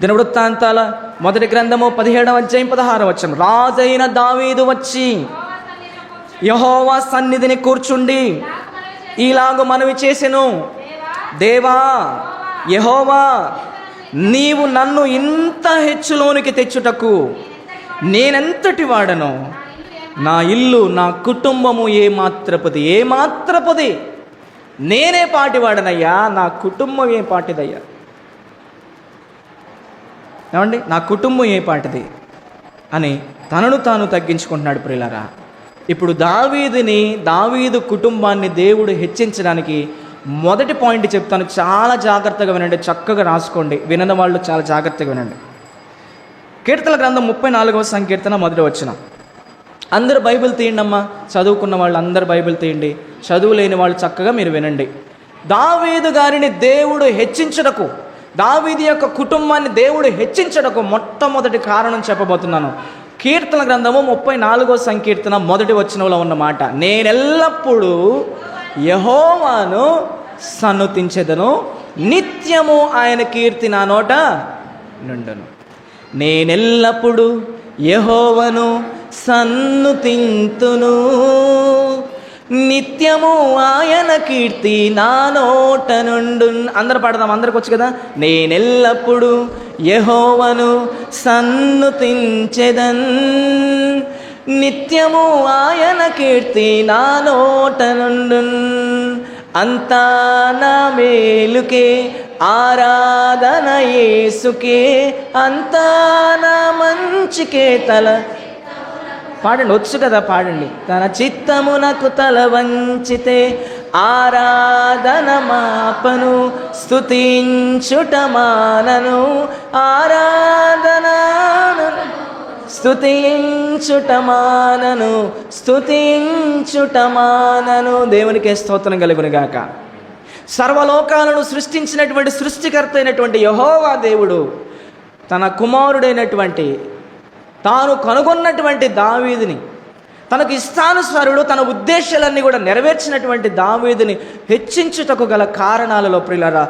దినవృత్తాంతాల మొదటి గ్రంథము 17వ అధ్యాయం 16వ వచనం. రాజైన దావీదు వచ్చి యెహోవా సన్నిధిని కూర్చుండి ఈలాగు మనవి చేసెను, దేవా యెహోవా, నీవు నన్ను ఇంత హెచ్చులోనికి తెచ్చుటకు నేనెంతటి వాడను? నా ఇల్లు, నా కుటుంబము ఏమాత్రపుది. నేనే పాటివాడనయ్యా, నా కుటుంబం ఏ పాటిదయ్యా? ఏమండి, నా కుటుంబం ఏ పాటిది అని తనను తాను తగ్గించుకుంటున్నాడు ప్రియులారా. ఇప్పుడు దావీదు కుటుంబాన్ని దేవుడు హెచ్చించడానికి మొదటి పాయింట్ చెప్తాను, చాలా జాగ్రత్తగా వినండి, చక్కగా రాసుకోండి. వినని వాళ్ళు చాలా జాగ్రత్తగా వినండి. కీర్తనల గ్రంథం 34వ సంకీర్తన మొదటి వచనం. అందరు బైబిల్ తీయండి అమ్మా, చదువుకున్న వాళ్ళు అందరు బైబిల్ తీయండి, చదువు లేని వాళ్ళు చక్కగా మీరు వినండి. దావీదు గారిని దేవుడు హెచ్చించడకు, దావీదు యొక్క కుటుంబాన్ని దేవుడు హెచ్చించడకు మొట్టమొదటి కారణం చెప్పబోతున్నాను. కీర్తన గ్రంథము 34వ సంకీర్తన మొదటి వచనంలో ఉన్నమాట, నేనెల్లప్పుడూ యెహోవాను సన్నుతించెదను, నిత్యము ఆయన కీర్తి నా నోట నుండును. నేనెల్లప్పుడూ యెహోవాను సన్నుతింతును, నిత్యము ఆయన కీర్తి నా నోట నుండు. అందరు పాడదాం, అందరికి వచ్చు కదా. నేనెల్లప్పుడూ యెహోవాను సన్నుతించెదన్, నిత్యము ఆయన కీర్తి నా నోట నుండు. అంతా నా మేలుకే ఆరాధన యేసుకే, అంతా నా మంచికే తల పాడండి, వచ్చు కదా పాడండి. తన చిత్తమునకు తల వంచితే ఆరాధన మాపను, స్తుతించుట మానను, ఆరాధన స్తుతించుట మానను. దేవునికే స్తోత్రం కలుగును గాక. సర్వలోకాలను సృష్టించినటువంటి సృష్టికర్త అయినటువంటి యెహోవా దేవుడు తన కుమారుడైనటువంటి తాను కనుగొన్నటువంటి దావీదుని, తనకు ఇష్టానుసారుడు తన ఉద్దేశాలన్నీ కూడా నెరవేర్చినటువంటి దావీదుని హెచ్చించుటకు గల కారణాలలో ప్రియులారా,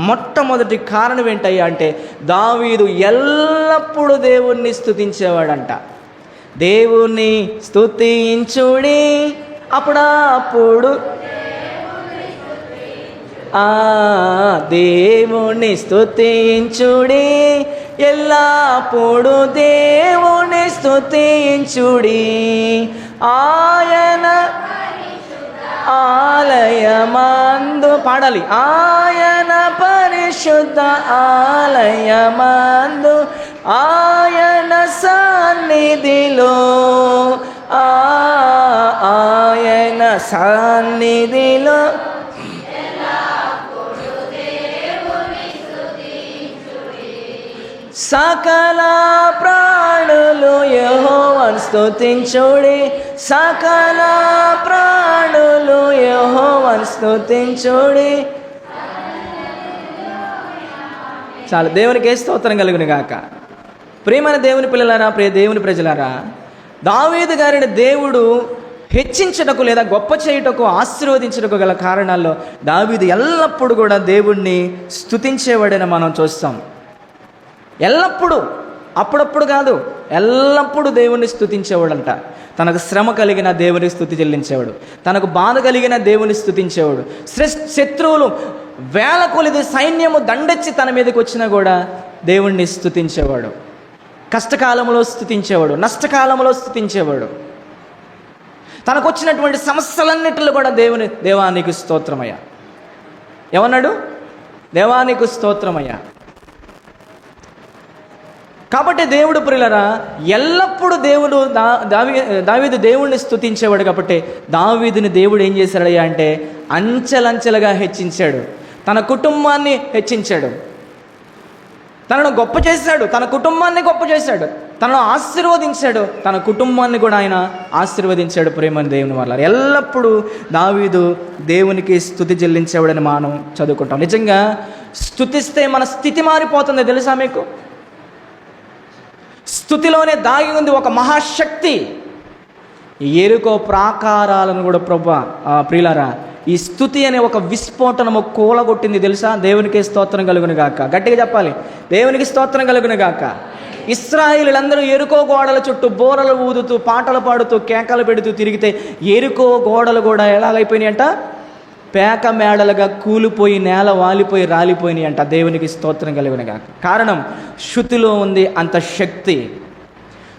మొట్టమొదటి కారణం ఏంటయ్యా అంటే, దావీదు ఎల్లప్పుడూ దేవుణ్ణి స్తుతించేవాడంట. దేవుణ్ణి స్తుతించుడి అప్పుడప్పుడు, దేవుణ్ణి స్తుతించుడి ఎల్లప్పుడు, దేవుని స్తుతించుడి, ఆయన ఆలయమందు పాడాలి, ఆయన పరిశుద్ధ ఆలయమందు, ఆయన సన్నిధిలో, ఆయన సన్నిధిలో సకల ప్రాణులు యెహోవాను స్తుతించుడి, సకల ప్రాణులు యెహోవాను స్తుతించుడి. చాలు, దేవునికి స్తోత్రం కలుగును గాక. ప్రియమైన దేవుని పిల్లలారా, ప్రియ దేవుని ప్రజలారా, దావీదు గారిని దేవుడు హెచ్చించుటకు లేదా గొప్ప చేయుటకు, ఆశీర్వదించుటకు గల కారణాల్లో దావీదు ఎల్లప్పుడూ కూడా దేవుణ్ణి స్తుతించేవాడని మనం చూస్తాం. ఎల్లప్పుడూ, అప్పుడప్పుడు కాదు, ఎల్లప్పుడూ దేవుణ్ణి స్తుతించేవాడంట. తనకు శ్రమ కలిగిన దేవుని స్తుతి చెల్లించేవాడు, తనకు బాధ కలిగిన దేవుని స్తుతించేవాడు. శత్రువులు వేల కొలిది సైన్యము దండెచ్చి తన మీదకి వచ్చినా కూడా దేవుణ్ణి స్తుతించేవాడు. కష్టకాలంలో స్తుతించేవాడు, నష్టకాలంలో స్తుతించేవాడు. తనకు వచ్చినటువంటి సమస్యలన్నిటిలో కూడా దేవానికి స్తోత్రమయ్యా ఏమన్నాడు? దేవానికి స్తోత్రమయ్యా. కాబట్టి దేవుడు ప్రియులరా, ఎల్లప్పుడూ దేవుడు దావీదు దేవుడిని స్తుతించేవాడు. కాబట్టి దావీదుని దేవుడు ఏం చేశాడయ్యా అంటే అంచెలంచెలుగా హెచ్చించాడు, తన కుటుంబాన్ని హెచ్చించాడు. తనను గొప్ప చేశాడు, తన కుటుంబాన్ని గొప్ప చేశాడు, తనను ఆశీర్వదించాడు, తన కుటుంబాన్ని కూడా ఆయన ఆశీర్వదించాడు. ప్రేమని దేవుని వల్ల ఎల్లప్పుడూ దావీదు దేవునికి స్తుతి చెల్లించేవాడని మనం చదువుకుంటాం. నిజంగా స్తుతిస్తే మన స్థితి మారిపోతుంది. తెలుసా మీకు? స్తుతిలోనే దాగి ఉంది ఒక మహాశక్తి. ఎరుకో ప్రాకారాలను కూడా ప్రియులారా, ఈ స్తుతి అనే ఒక విస్ఫోటనము కూలగొట్టింది. తెలుసా? దేవునికి స్తోత్రం కలుగును గాక. గట్టిగా చెప్పాలి, దేవునికి స్తోత్రం కలుగును గాక. ఇశ్రాయేలీయులందరూ ఎరుకో గోడల చుట్టూ బోరలు ఊదుతూ, పాటలు పాడుతూ, కేకలు పెడుతూ తిరిగితే ఎరుకో గోడలు కూడా ఎలాగైపోయినాయి అంట? పేక మేడలుగా కూలిపోయి, నేల వాలిపోయి, రాలిపోయినాయి అంట. దేవునికి స్తోత్రం కలుగును గాక. కారణం, శృతిలో ఉంది అంత శక్తి.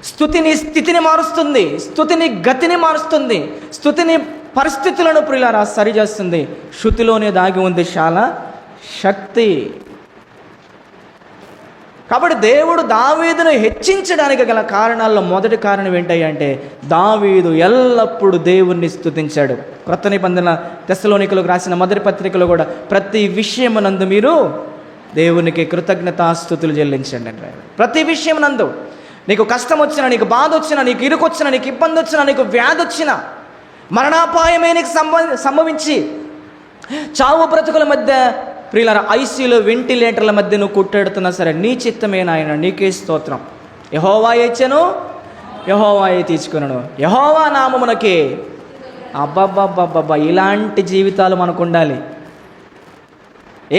స్తుతిని స్థితిని మారుస్తుంది, స్తుతిని గతిని మారుస్తుంది, స్తుతిని పరిస్థితులను ప్రియులారా సరిచేస్తుంది. శృతిలోనే దాగి ఉంది చాలా శక్తి. కాబట్టి దేవుడు దావీదును హెచ్చించడానికి గల కారణాల్లో మొదటి కారణం ఏంటంటే దావీదు ఎల్లప్పుడూ దేవుణ్ణి స్తుతించాడు. క్రొత్త నిబంధన తెస్సలోనికలకు రాసిన మొదటి పత్రికలో కూడా ప్రతి విషయమునందు మీరు దేవునికి కృతజ్ఞతాస్తుతులు చెల్లించండి అంటే. ప్రతి విషయమునందు, నీకు కష్టం వచ్చినా, నీకు బాధ వచ్చినా, నీకు ఇరుకొచ్చినా, నీకు ఇబ్బంది వచ్చినా, నీకు వ్యాధి వచ్చినా, మరణాపాయమే నీకు సంభవించి చావు బ్రతుకుల మధ్య ప్రియులారా ఐసీలో వెంటిలేటర్ల మధ్య నువ్వు కుట్టెడుతున్నా సరే, నీ చిత్తమే నాయన, నీకే స్తోత్రం. యెహోవాయే ఇచ్చెను, యెహోవాయే తీసుకున్నాను, యెహోవా నామమునకే. అబ్బబ్బబ్బబ్బబ్బా, ఇలాంటి జీవితాలు మనకు ఉండాలి.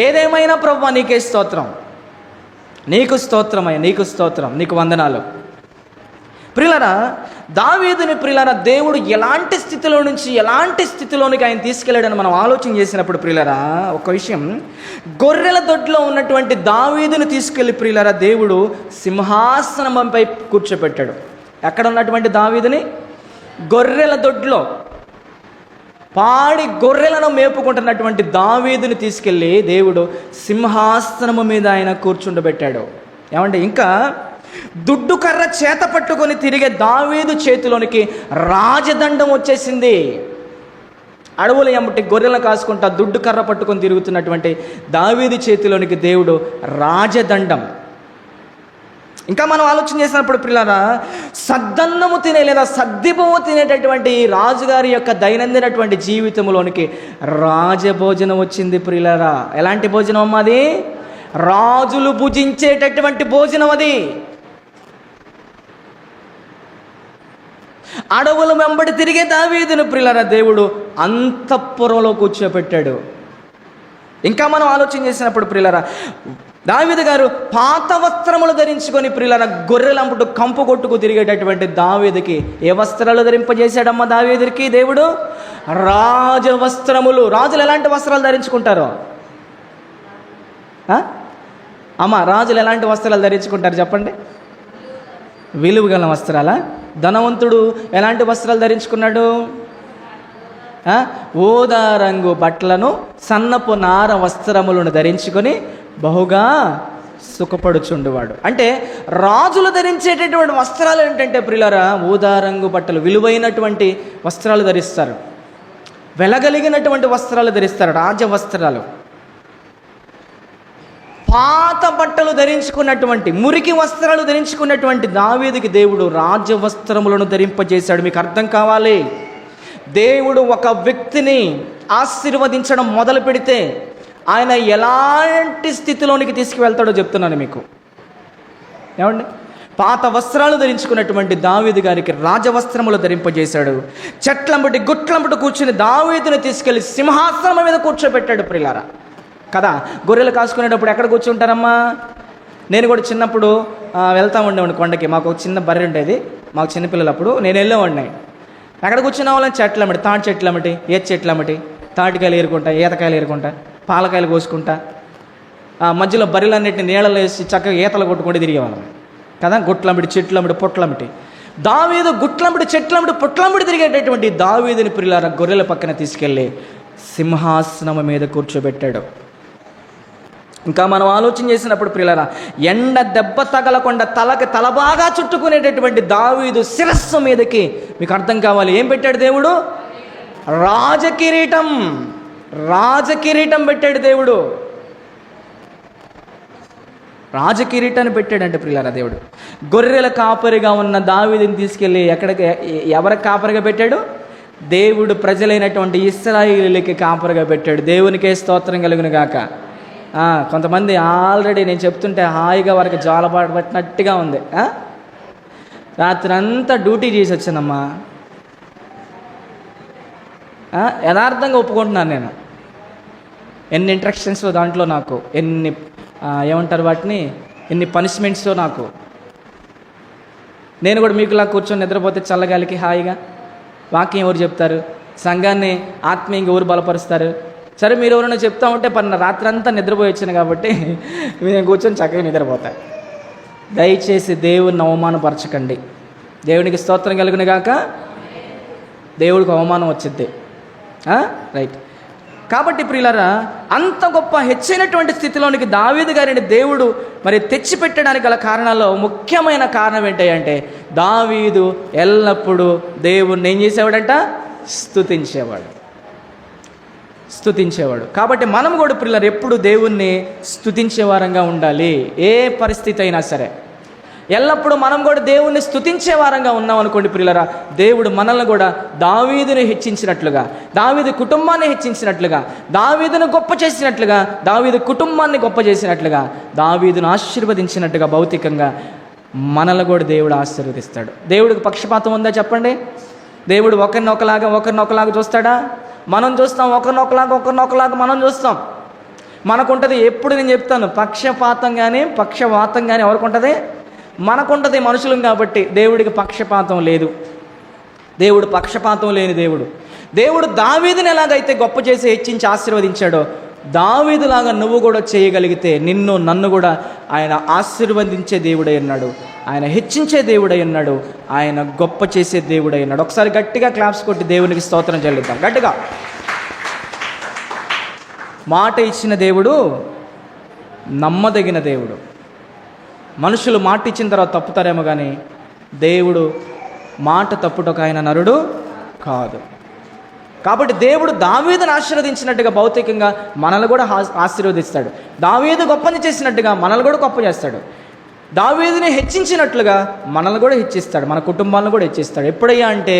ఏదేమైనా ప్రభువా నీకే స్తోత్రం, నీకు స్తోత్రమయ్య, నీకు స్తోత్రం, నీకు వందనాలు. ప్రియులారా, దావీదుని ప్రియులారా దేవుడు ఎలాంటి స్థితిలో నుంచి ఎలాంటి స్థితిలోనికి ఆయన తీసుకెళ్ళాడని మనం ఆలోచన చేసినప్పుడు ప్రియులారా, ఒక విషయం, గొర్రెల దొడ్లో ఉన్నటువంటి దావీదుని తీసుకెళ్ళి ప్రియులారా దేవుడు సింహాసనంపై కూర్చోపెట్టాడు. ఎక్కడ ఉన్నటువంటి దావీదుని? గొర్రెల దొడ్లో పాడి గొర్రెలను మేపుకుంటున్నటువంటి దావీదుని తీసుకెళ్ళి దేవుడు సింహాసనము మీద ఆయన కూర్చుండబెట్టాడు. ఏమంటే, ఇంకా దుడ్డు కర్ర చేత పట్టుకొని తిరిగే దావీదు చేతిలోనికి రాజదండం వచ్చేసింది. అడవుల ఎమ్మటి గొర్రెలను కాసుకుంటా దుడ్డు కర్ర పట్టుకొని తిరుగుతున్నటువంటి దావీదు చేతిలోనికి దేవుడు రాజదండం. ఇంకా మనం ఆలోచన చేసినప్పుడు ప్రియులారా, సద్దన్నము తినే లేదా సద్దిబువ్వ తినేటటువంటి రాజుగారి యొక్క దైనందినటువంటి జీవితంలోనికి రాజభోజనం వచ్చింది ప్రియులారా. ఎలాంటి భోజనం అమ్మా అది? రాజులు భుజించేటటువంటి భోజనం అది. అడవుల వెంబడి తిరిగే దావీదును ప్రియులారా దేవుడు అంతఃపురంలో కూర్చోపెట్టాడు. ఇంకా మనం ఆలోచన చేసినప్పుడు ప్రియులారా, దావీదు గారు పాత వస్త్రములు ధరించుకొని ప్రియులారా గొర్రెలంపుడు కంపు కొట్టుకు తిరిగేటటువంటి దావీదుకి ఏ వస్త్రాలు ధరింపజేశాడమ్మా దావీదుకి దేవుడు? రాజవస్త్రములు. రాజులు ఎలాంటి వస్త్రాలు ధరించుకుంటారు అమ్మ? రాజులు ఎలాంటి వస్త్రాలు ధరించుకుంటారు చెప్పండి? విలువ గల వస్త్రాలా? ధనవంతుడు ఎలాంటి వస్త్రాలు ధరించుకున్నాడు? ఊదా రంగు బట్టలను, సన్నపు నార వస్త్రములను ధరించుకొని బహుగా సుఖపడుచుండువాడు. అంటే రాజులు ధరించేటటువంటి వస్త్రాలు ఏంటంటే ప్రియులారా ఊదా రంగు బట్టలు, విలువైనటువంటి వస్త్రాలు ధరిస్తారు, వెలగలిగినటువంటి వస్త్రాలు ధరిస్తారు, రాజవస్త్రాలు. పాత బట్టలు ధరించుకున్నటువంటి, మురికి వస్త్రాలు ధరించుకున్నటువంటి దావీదుకి దేవుడు రాజవస్త్రములను ధరింపజేశాడు. మీకు అర్థం కావాలి, దేవుడు ఒక వ్యక్తిని ఆశీర్వదించడం మొదలు పెడితే ఆయన ఎలాంటి స్థితిలోనికి తీసుకువెళ్తాడో చెప్తున్నాను మీకు. ఏమండి, పాత వస్త్రాలు ధరించుకున్నటువంటి దావీదు గారికి రాజవస్త్రములు ధరింపజేశాడు. చెట్లంబటి గుట్లంబటి కూర్చుని దావీదుని తీసుకెళ్లి సింహాసనం మీద కూర్చోబెట్టాడు ప్రియులారా కదా. గొర్రెలు కాసుకునేటప్పుడు ఎక్కడ కూర్చుంటారమ్మా? నేను కూడా చిన్నప్పుడు వెళ్తా ఉండేవాడిని కొండకి. మాకు ఒక చిన్న బర్రె ఉండేది, మాకు చిన్నపిల్లలప్పుడు నేను వెళ్ళేవాడిని. ఎక్కడ కూర్చున్న వాళ్ళని చెట్లమ్మటి, తాటి చెట్లమ్మటి, ఈత చెట్లమ్మటి, తాటికాయలు ఏరుకుంటా, ఈతకాయలు ఏరుకుంటా, పాలకాయలు కోసుకుంటా, మధ్యలో బర్రెలన్నింటినీ నీళ్ళలో వేసి చక్కగా ఈతలు కొట్టుకుంటూ తిరిగేవాళ్ళం కదా. గుట్లమ్మటి, చెట్లమ్మటి, పొట్లమ్మటి. దావీదు గుట్లమ్మటి, చెట్లమ్మటి, పొట్లమ్మటి తిరిగేటటువంటి దావీదుని ప్రియులారా గొర్రెల పక్కన తీసుకెళ్ళి సింహాసనం మీద కూర్చోబెట్టాడు. ఇంకా మనం ఆలోచన చేసినప్పుడు ప్రియులారా, ఎండ దెబ్బ తగలకుండా తలకి తలబాగా చుట్టుకునేటటువంటి దావీదు శిరస్సు మీదకి మీకు అర్థం కావాలి ఏం పెట్టాడు దేవుడు? రాజకిరీటం. రాజకిరీటం పెట్టాడు దేవుడు. రాజకిరీటాన్ని పెట్టాడంటే ప్రియులారా దేవుడు. గొర్రెల కాపరిగా ఉన్న దావీదుని తీసుకెళ్ళి ఎవరికి కాపరిగా పెట్టాడు? దేవుడు ప్రజలైనటువంటి ఇశ్రాయేలీయులకి కాపరిగా పెట్టాడు. దేవునికే స్తోత్రం కలుగును గాక. కొంతమంది ఆల్రెడీ నేను చెప్తుంటే హాయిగా వారికి జ్వాలపాటు పట్టినట్టుగా ఉంది. రాత్రి అంతా డ్యూటీ చేసి వచ్చానమ్మా. యథార్థంగా ఒప్పుకుంటున్నాను నేను. ఎన్ని ఇంట్రక్షన్స్ దాంట్లో నాకు, ఎన్ని ఏమంటారు వాటిని, ఎన్ని పనిష్మెంట్స్ నాకు. నేను కూడా మీకులా కూర్చొని నిద్రపోతే చల్లగాలికి హాయిగా వాక్యం ఎవరు చెప్తారు? సంఘాన్ని ఆత్మీయంగా ఎవరు బలపరుస్తారు? సరే, మీరు ఎవరైనా చెప్తా ఉంటే రాత్రి అంతా నిద్రపోయి వచ్చాను కాబట్టి నేను కూర్చొని చక్కగా నిద్రపోతాను. దయచేసి దేవుని అవమానపరచకండి. దేవునికి స్తోత్రం కలుగును గాక. దేవుడికి అవమానం వచ్చింది. రైట్. కాబట్టి ప్రియులారా, అంత గొప్ప హెచ్చైనటువంటి స్థితిలోనికి దావీదు గారిని దేవుడు మరి తెచ్చిపెట్టడానికి గల కారణాల్లో ముఖ్యమైన కారణం ఏంటంటే, దావీదు ఎల్లప్పుడూ దేవుణ్ణి ఏం చేసేవాడంట? స్తుతించేవాడు. కాబట్టి మనం కూడా ప్రియులారా ఎప్పుడు దేవుణ్ణి స్తుతించే వారంగా ఉండాలి. ఏ పరిస్థితి అయినా సరే ఎల్లప్పుడూ మనం కూడా దేవుణ్ణి స్తుతించే వారంగా ఉన్నాం అనుకోండి ప్రియులారా, దేవుడు మనల్ని కూడా దావీదుని హెచ్చించినట్లుగా, దావీదు కుటుంబాన్ని హెచ్చించినట్లుగా, దావీదును గొప్ప చేసినట్లుగా, దావీదు కుటుంబాన్ని గొప్ప చేసినట్లుగా, దావీదును ఆశీర్వదించినట్టుగా భౌతికంగా మనల్ని కూడా దేవుడు ఆశీర్వదిస్తాడు. దేవుడికి పక్షపాతం ఉందా చెప్పండి? దేవుడు ఒకరినొకలాగా చూస్తాడా? మనం చూస్తాం. ఒకరినొకలాగా మనం చూస్తాం. మనకుంటుంది. ఎప్పుడు నేను చెప్తాను, పక్షపాతం కానీ పక్షవాతం కానీ ఎవరికి ఉంటుంది? మనకుంటుంది. మనుషులం కాబట్టి. దేవుడికి పక్షపాతం లేదు. దేవుడు పక్షపాతం లేని దేవుడు. దేవుడు దావీదుని ఎలాగైతే గొప్ప చేసి హెచ్చించి ఆశీర్వదించాడో, దావీదులాగా నువ్వు కూడా చేయగలిగితే నిన్ను నన్ను కూడా ఆయన ఆశీర్వదించే దేవుడై ఉన్నాడు, ఆయన హెచ్చించే దేవుడై ఉన్నాడు, ఆయన గొప్ప చేసే దేవుడై ఉన్నాడు. ఒకసారి గట్టిగా క్లాప్స్ కొట్టి దేవునికి స్తోత్రం చెల్లిద్దాం గట్టిగా. మాట ఇచ్చిన దేవుడు నమ్మదగిన దేవుడు. మనుషులు మాట ఇచ్చిన తర్వాత తప్పుతారేమో కానీ దేవుడు మాట తప్పుటకు ఆయన నరుడు కాదు. కాబట్టి దేవుడు దావీదును ఆశీర్వదించినట్టుగా భౌతికంగా మనల్ని కూడా ఆశీర్వదిస్తాడు. దావీదు గొప్పని చేసినట్టుగా మనల్ని కూడా గొప్ప చేస్తాడు. దావీదుని హెచ్చించినట్లుగా మనల్ని కూడా హెచ్చిస్తాడు, మన కుటుంబాలను కూడా హెచ్చిస్తాడు. ఎప్పుడయ్యా అంటే,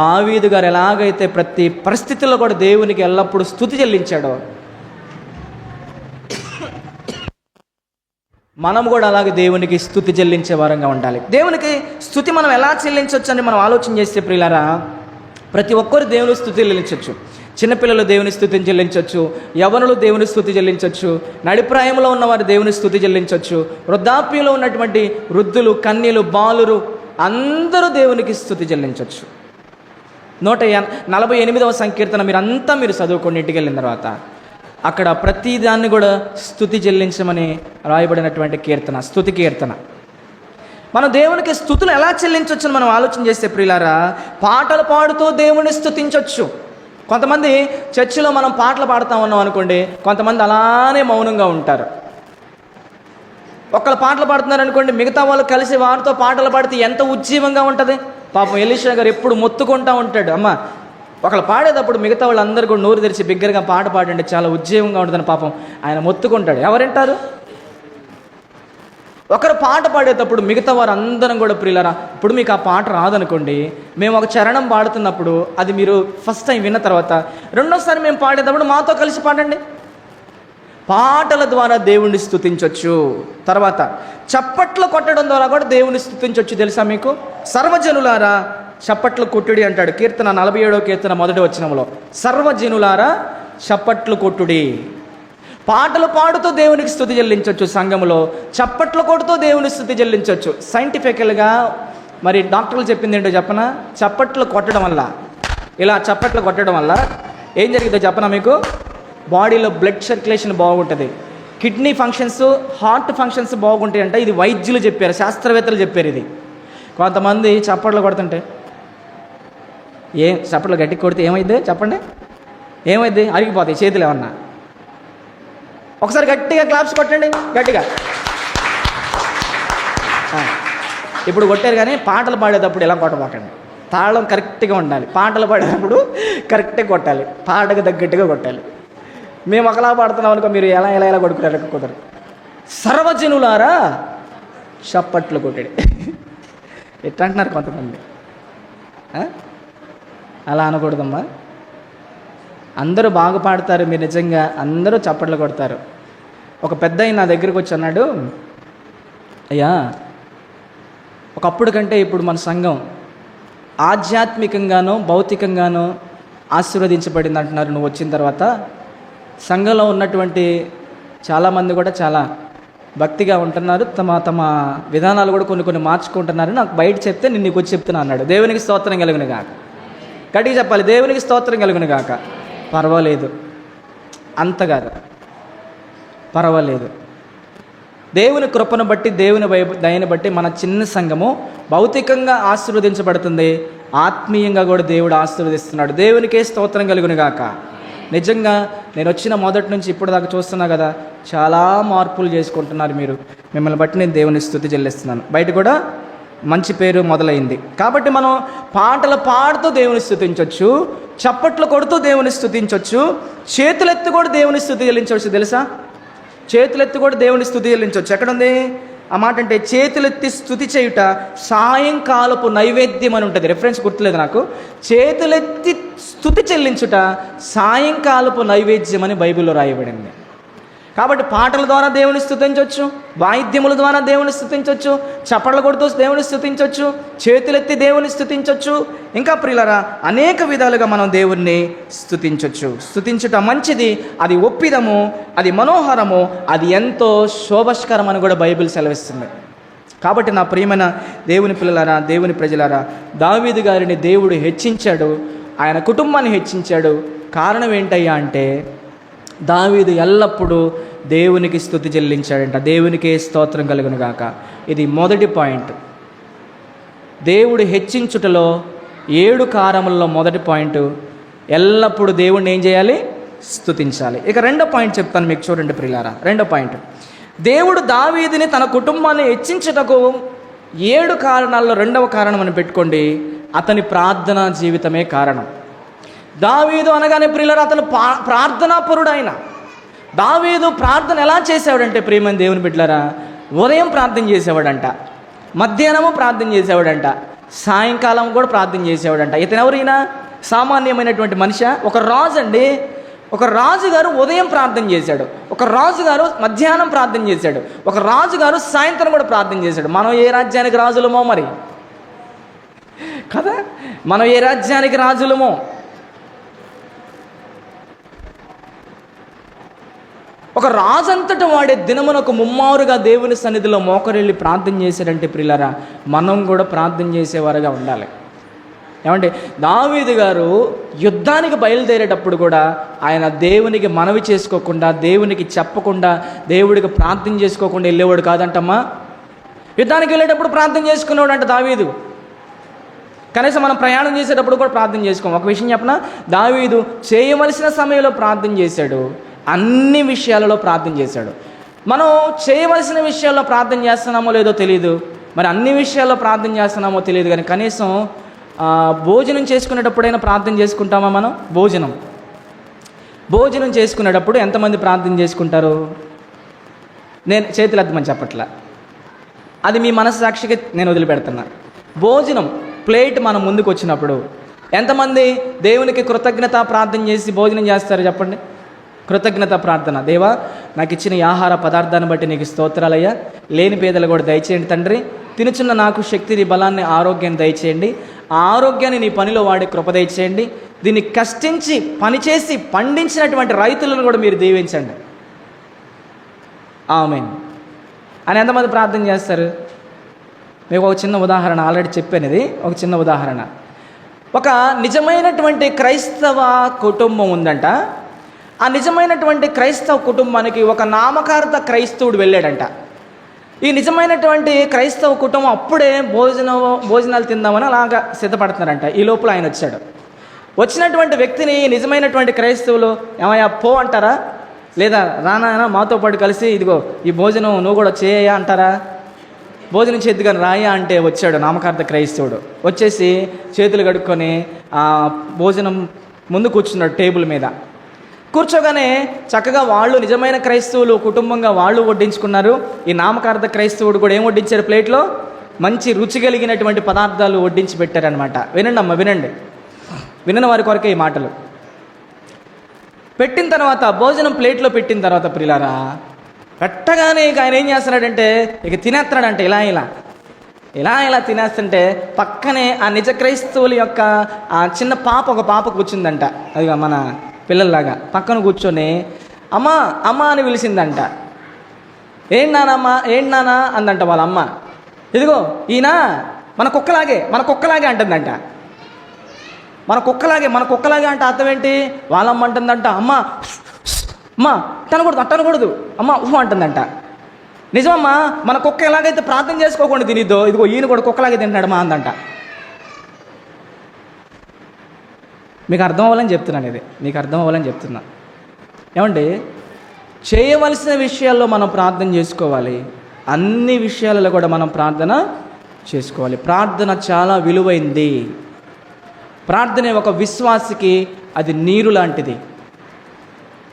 దావీదు గారు ఎలాగైతే ప్రతి పరిస్థితుల్లో కూడా దేవునికి ఎల్లప్పుడూ స్తుతి చెల్లించాడో, మనం కూడా అలాగే దేవునికి స్తుతి చెల్లించే వారంగా ఉండాలి. దేవునికి స్తుతి మనం ఎలా చెల్లించవచ్చు అని మనం ఆలోచన చేస్తే ప్రియులారా, ప్రతి ఒక్కరు దేవుని స్తుతి చెల్లించవచ్చు. చిన్నపిల్లలు దేవుని స్తుతిని చెల్లించవచ్చు, యవనులు దేవుని స్తుతి చెల్లించవచ్చు, నడిప్రాయంలో ఉన్నవారు దేవుని స్తుతి చెల్లించవచ్చు, వృద్ధాప్యంలో ఉన్నటువంటి వృద్ధులు, కన్యలు, బాలురు అందరూ దేవునికి స్తుతి చెల్లించవచ్చు. 148వ సంకీర్తన మీరు చదువుకొని ఇంటికి వెళ్ళిన తర్వాత అక్కడ ప్రతి దాన్ని కూడా స్తుతి చెల్లించమని రాయబడినటువంటి కీర్తన, స్తుతి కీర్తన. మనం దేవునికి స్తుతులు ఎలా చెల్లించవచ్చు అని మనం ఆలోచన చేస్తే ప్రియులారా, పాటలు పాడుతూ దేవుని స్తుతించవచ్చు. కొంతమంది చర్చిలో మనం పాటలు పాడుతూ ఉన్నాం అనుకోండి, కొంతమంది అలానే మౌనంగా ఉంటారు. ఒకళ్ళు పాటలు పాడుతున్నారు అనుకోండి, మిగతా వాళ్ళు కలిసి వారితో పాటలు పాడితే ఎంత ఉజ్జీవంగా ఉంటుంది. పాపం ఎలీషా గారు ఎప్పుడు మొత్తుకుంటూ ఉంటాడు, అమ్మ ఒకళ్ళు పాడేటప్పుడు మిగతా వాళ్ళు అందరూ కూడా నోరు తెరిచి బిగ్గరగా పాట పాడండి, చాలా ఉజ్జీవంగా ఉంటుందని పాపం ఆయన మొత్తుకుంటాడు. ఎవరింటారు? ఒకరు పాట పాడేటప్పుడు మిగతా వారు అందరం కూడా ప్రియులారా, ఇప్పుడు మీకు ఆ పాట రాదనుకోండి, మేము ఒక చరణం పాడుతున్నప్పుడు అది మీరు ఫస్ట్ టైం విన్న తర్వాత రెండోసారి మేము పాడేటప్పుడు మాతో కలిసి పాడండి. పాటల ద్వారా దేవుణ్ణి స్తుతించవచ్చు. తర్వాత చప్పట్లు కొట్టడం ద్వారా కూడా దేవుని స్తుతించవచ్చు. తెలుసా మీకు? సర్వజనులారా చప్పట్లు కొట్టుడి అంటాడు కీర్తన 47వ కీర్తన 1వ వచనంలో. సర్వజనులారా చప్పట్లు కొట్టుడి. పాటలు పాడుతూ దేవునికి స్తుతి చెల్లించవచ్చు. సంఘంలో చప్పట్లు కొడుతూ దేవుని స్తుతి చెల్లించవచ్చు. సైంటిఫికల్గా మరి డాక్టర్లు చెప్పింది ఏంటో చెప్పనా? చప్పట్లు కొట్టడం వల్ల, ఇలా చప్పట్లు కొట్టడం వల్ల ఏం జరిగిందో చెప్పనా మీకు? బాడీలో బ్లడ్ సర్క్యులేషన్ బాగుంటుంది, కిడ్నీ ఫంక్షన్స్, హార్ట్ ఫంక్షన్స్ బాగుంటాయంట. ఇది వైద్యులు చెప్పారు, శాస్త్రవేత్తలు చెప్పారు. ఇది కొంతమంది చప్పట్లు కొడుతుంటే, చప్పట్లు గట్టి కొడితే ఏమైంది చెప్పండి? ఏమైంది? అరిగిపోతాయి చేతులు ఏమన్నా. ఒకసారి గట్టిగా క్లాప్స్ కొట్టండి, గట్టిగా. ఇప్పుడు కొట్టారు, కానీ పాటలు పాడేటప్పుడు ఎలా కొట్టబోకండి. తాళం కరెక్ట్గా ఉండాలి. పాటలు పాడేటప్పుడు కరెక్ట్గా కొట్టాలి, పాటకు తగ్గట్టుగా కొట్టాలి. మేము ఒకలా పాడుతున్నాం అనుకో, మీరు ఎలా కొడుకుతారు కుదరదు. సర్వజనులారా చప్పట్లు కొట్టడి. ఎట్లా అంటున్నారు కొంతమంది. అలా అనకూడదమ్మా. అందరూ బాగా పాడతారు, మీరు నిజంగా అందరూ చప్పట్లు కొడతారు. ఒక పెద్ద నా దగ్గరికి వచ్చి అన్నాడు, అయ్యా ఒకప్పుడు కంటే ఇప్పుడు మన సంఘం ఆధ్యాత్మికంగానో భౌతికంగానో ఆశీర్వదించబడింది అంటున్నారు నువ్వు వచ్చిన తర్వాత. సంఘంలో ఉన్నటువంటి చాలామంది కూడా చాలా భక్తిగా ఉంటున్నారు, తమ తమ విధానాలు కూడా కొన్ని మార్చుకుంటున్నారు. నాకు బయట చెప్తే నేను నీకు వచ్చి చెప్తున్నా అన్నాడు. దేవునికి స్తోత్రం కలుగును గాక. గట్టిగా చెప్పాలి, దేవునికి స్తోత్రం కలుగును గాక. పర్వాలేదు, అంతగా పర్వాలేదు. దేవుని కృపను బట్టి, దేవుని దయని బట్టి మన చిన్న సంఘము భౌతికంగా ఆశీర్వదించబడుతుంది, ఆత్మీయంగా కూడా దేవుడు ఆశీర్వదిస్తున్నాడు. దేవునికే స్తోత్రం కలుగును గాక. నిజంగా నేను వచ్చిన మొదటి నుంచి ఇప్పుడు దాకా చూస్తున్నా కదా, చాలా మార్పులు చేసుకుంటున్నారు మీరు. మిమ్మల్ని బట్టి నేను దేవుని స్తుతి చెల్లిస్తున్నాను. బయట కూడా మంచి పేరు మొదలైంది. కాబట్టి మనం పాటలు పాడుతూ దేవుని స్తుతించవచ్చు, చప్పట్లు కొడుతూ దేవుని స్తుతించవచ్చు, చేతులెత్తి కూడా దేవుని స్తుతి చెల్లించవచ్చు. తెలుసా? చేతులెత్తి కూడా దేవుని స్తుతి చెల్లించవచ్చు. ఎక్కడుంది ఆ మాట అంటే? చేతులెత్తి స్తుతి చేయుట సాయంకాలపు నైవేద్యం అని ఉంటుంది. రెఫరెన్స్ గుర్తులేదు నాకు. చేతులెత్తి స్తుతి చెల్లించుట సాయంకాలపు నైవేద్యం అని బైబిల్లో రాయబడింది. కాబట్టి పాటల ద్వారా దేవుని స్తుతించవచ్చు, వాయిద్యముల ద్వారా దేవుని స్తుతించవచ్చు, చప్పట్లు కొడుతూ దేవుని స్తుతించవచ్చు, చేతులెత్తి దేవుని స్తుతించవచ్చు. ఇంకా ప్రియులారా, అనేక విధాలుగా మనం దేవుణ్ణి స్తుతించవచ్చు. స్తుతించుట మంచిది, అది ఒప్పిదము, అది మనోహరము, అది ఎంతో శోభస్కరం అని కూడా బైబిల్ సెలవిస్తుంది. కాబట్టి నా ప్రియమైన దేవుని పిల్లలారా, దేవుని ప్రజలారా, దావీదు గారిని దేవుడు హెచ్చించాడు, ఆయన కుటుంబాన్ని హెచ్చించాడు. కారణం ఏంటయ్యా అంటే, దావీదు ఎల్లప్పుడూ దేవునికి స్తుతి చెల్లించాడంట. దేవునికే స్తోత్రం కలుగును గాక. ఇది మొదటి పాయింట్. దేవుడు హెచ్చించుటలో 7 కారములలో మొదటి పాయింట్, ఎల్లప్పుడూ దేవుడిని ఏం చేయాలి? స్తుతించాలి. ఇక రెండో పాయింట్ చెప్తాను మీకు, చూడండి ప్రియులారా. రెండో పాయింట్, దేవుడు దావీదుని తన కుటుంబాన్ని హెచ్చించుటకు 7 కారణాల్లో రెండవ కారణం అని పెట్టుకోండి, అతని ప్రార్థనా జీవితమే కారణం. దావీదు అనగానే ప్రియులారా, అతను ప్రార్థనాపరుడు. ఆయన దావీదు ప్రార్థన ఎలా చేసేవాడంటే, ప్రియమైన దేవుని బిడ్డలారా, ఉదయం ప్రార్థన చేసేవాడంట, మధ్యాహ్నము ప్రార్థన చేసేవాడంట, సాయంకాలం కూడా ప్రార్థన చేసేవాడంట. ఇతను ఎవరైనా సామాన్యమైనటువంటి మనిషి? ఒక రాజు అండి. ఒక రాజుగారు ఉదయం ప్రార్థన చేశాడు, ఒక రాజుగారు మధ్యాహ్నం ప్రార్థన చేశాడు, ఒక రాజుగారు సాయంత్రం కూడా ప్రార్థన చేశాడు. మనం ఏ రాజ్యానికి రాజులమో మరి కదా, మనం ఏ రాజ్యానికి రాజులమో. ఒక రాజంతట వాడే దినమునకు ముమ్మారుగా దేవుని సన్నిధిలో మోకరిల్లి ప్రార్థన చేశాడంటే ప్రియులారా, మనం కూడా ప్రార్థన చేసేవారుగా ఉండాలి. ఏమంటే దావీదు గారు యుద్ధానికి బయలుదేరేటప్పుడు కూడా ఆయన దేవునికి మనవి చేసుకోకుండా, దేవునికి చెప్పకుండా, దేవుడికి ప్రార్థన చేసుకోకుండా వెళ్ళేవాడు కాదంటమ్మా. యుద్ధానికి వెళ్ళేటప్పుడు ప్రార్థన చేసుకునేవాడు అంట దావీదు. కనీసం మనం ప్రయాణం చేసేటప్పుడు కూడా ప్రార్థన చేసుకోం. ఒక విషయం చెప్పనా, దావీదు చేయవలసిన సమయంలో ప్రార్థన చేశాడు, అన్ని విషయాలలో ప్రార్థన చేశాడు. మనం చేయవలసిన విషయాల్లో ప్రార్థన చేస్తున్నామో లేదో తెలియదు, మరి అన్ని విషయాల్లో ప్రార్థన చేస్తున్నామో తెలియదు, కానీ కనీసం భోజనం చేసుకునేటప్పుడైనా ప్రార్థన చేసుకుంటామా మనం? భోజనం చేసుకునేటప్పుడు ఎంతమంది ప్రార్థన చేసుకుంటారు? నేను చేతులు ఎత్తమని చెప్పట్లా, అది మీ మనస్సాక్షికి నేను వదిలిపెడుతున్నా. భోజనం ప్లేట్ మన ముందుకు వచ్చినప్పుడు ఎంతమంది దేవునికి కృతజ్ఞత ప్రార్థన చేసి భోజనం చేస్తారు చెప్పండి? కృతజ్ఞత ప్రార్థన. దేవా, నాకు ఇచ్చిన ఈ ఆహార పదార్థాన్ని బట్టి నీకు స్తోత్రాలయ్యా, లేని పేదలు కూడా దయచేయండి తండ్రి, తినుచున్న నాకు శక్తిని, బలాన్ని, ఆరోగ్యాన్ని దయచేయండి, ఆ ఆరోగ్యాన్ని నీ పనిలో వాడే కృప దయచేయండి, దీన్ని కష్టించి పనిచేసి పండించినటువంటి రైతులను కూడా మీరు దీవించండి, ఆమేన్ అని ఎంతమంది ప్రార్థన చేస్తారు? మీకు ఒక చిన్న ఉదాహరణ ఆల్రెడీ చెప్పాను, ఇది ఒక చిన్న ఉదాహరణ. ఒక నిజమైనటువంటి క్రైస్తవ కుటుంబం ఉందంట. ఆ నిజమైనటువంటి క్రైస్తవ కుటుంబానికి ఒక నామకార్థ క్రైస్తవుడు వెళ్ళాడంట. ఈ నిజమైనటువంటి క్రైస్తవ కుటుంబం అప్పుడే భోజనాలు తిందామని అలాగా సిద్ధపడుతున్నారంట. ఈ లోపల ఆయన వచ్చాడు. వచ్చినటువంటి వ్యక్తిని నిజమైనటువంటి క్రైస్తవులు ఏమయ్యా పో అంటారా, లేదా రానా మాతో పాటు కలిసి ఇదిగో ఈ భోజనం నువ్వు కూడా చేయా అంటారా? భోజనం చేద్దుగా రాయా అంటే వచ్చాడు నామకార్థ క్రైస్తవుడు. వచ్చేసి చేతులు కడుక్కొని భోజనం ముందు కూర్చున్నాడు టేబుల్ మీద. కూర్చోగానే చక్కగా వాళ్ళు నిజమైన క్రైస్తవులు కుటుంబంగా వాళ్ళు వడ్డించుకున్నారు. ఈ నామకార్థ క్రైస్తవుడు కూడా ఏం వడ్డించారు ప్లేట్లో? మంచి రుచి కలిగినటువంటి పదార్థాలు వడ్డించి పెట్టారనమాట. వినండి అమ్మ, వినండి, వినని వారి కొరకే ఈ మాటలు. పెట్టిన తర్వాత భోజనం ప్లేట్లో పెట్టిన తర్వాత ప్రియులారా, పెట్టగానే ఇక ఆయన ఏం చేస్తున్నాడంటే ఇక తినేస్తున్నాడంటే ఇలా తినేస్తుంటే పక్కనే ఆ నిజ క్రైస్తవుల యొక్క ఆ చిన్న పాప, ఒక పాప కూర్చుందంట. అది మన పిల్లల్లాగా పక్కన కూర్చొని అమ్మా అమ్మ అని పిలిచిందంట. ఏంటి నాన్న అందంట వాళ్ళ అమ్మ. ఇదిగో ఈయన మన కుక్కలాగే అంటుందంట. మన కుక్కలాగే అంటే అర్థం ఏంటి? వాళ్ళమ్మ అంటుందంట అమ్మ అట్టనకూడదు అమ్మ అంటుందంట. నిజమమ్మా, మన కుక్క ఎలాగైతే ప్రార్థన చేసుకోకుండా తినిద్దో, ఇదిగో ఈయన కూడా కుక్కలాగే తింటున్నాడు మా అందంట. మీకు అర్థం అవ్వాలని చెప్తున్నా. ఏమండి, చేయవలసిన విషయాల్లో మనం ప్రార్థన చేసుకోవాలి. అన్ని విషయాలలో కూడా మనం ప్రార్థన చేసుకోవాలి. ప్రార్థన చాలా విలువైంది. ప్రార్థన ఒక విశ్వాసికి అది నీరు లాంటిది.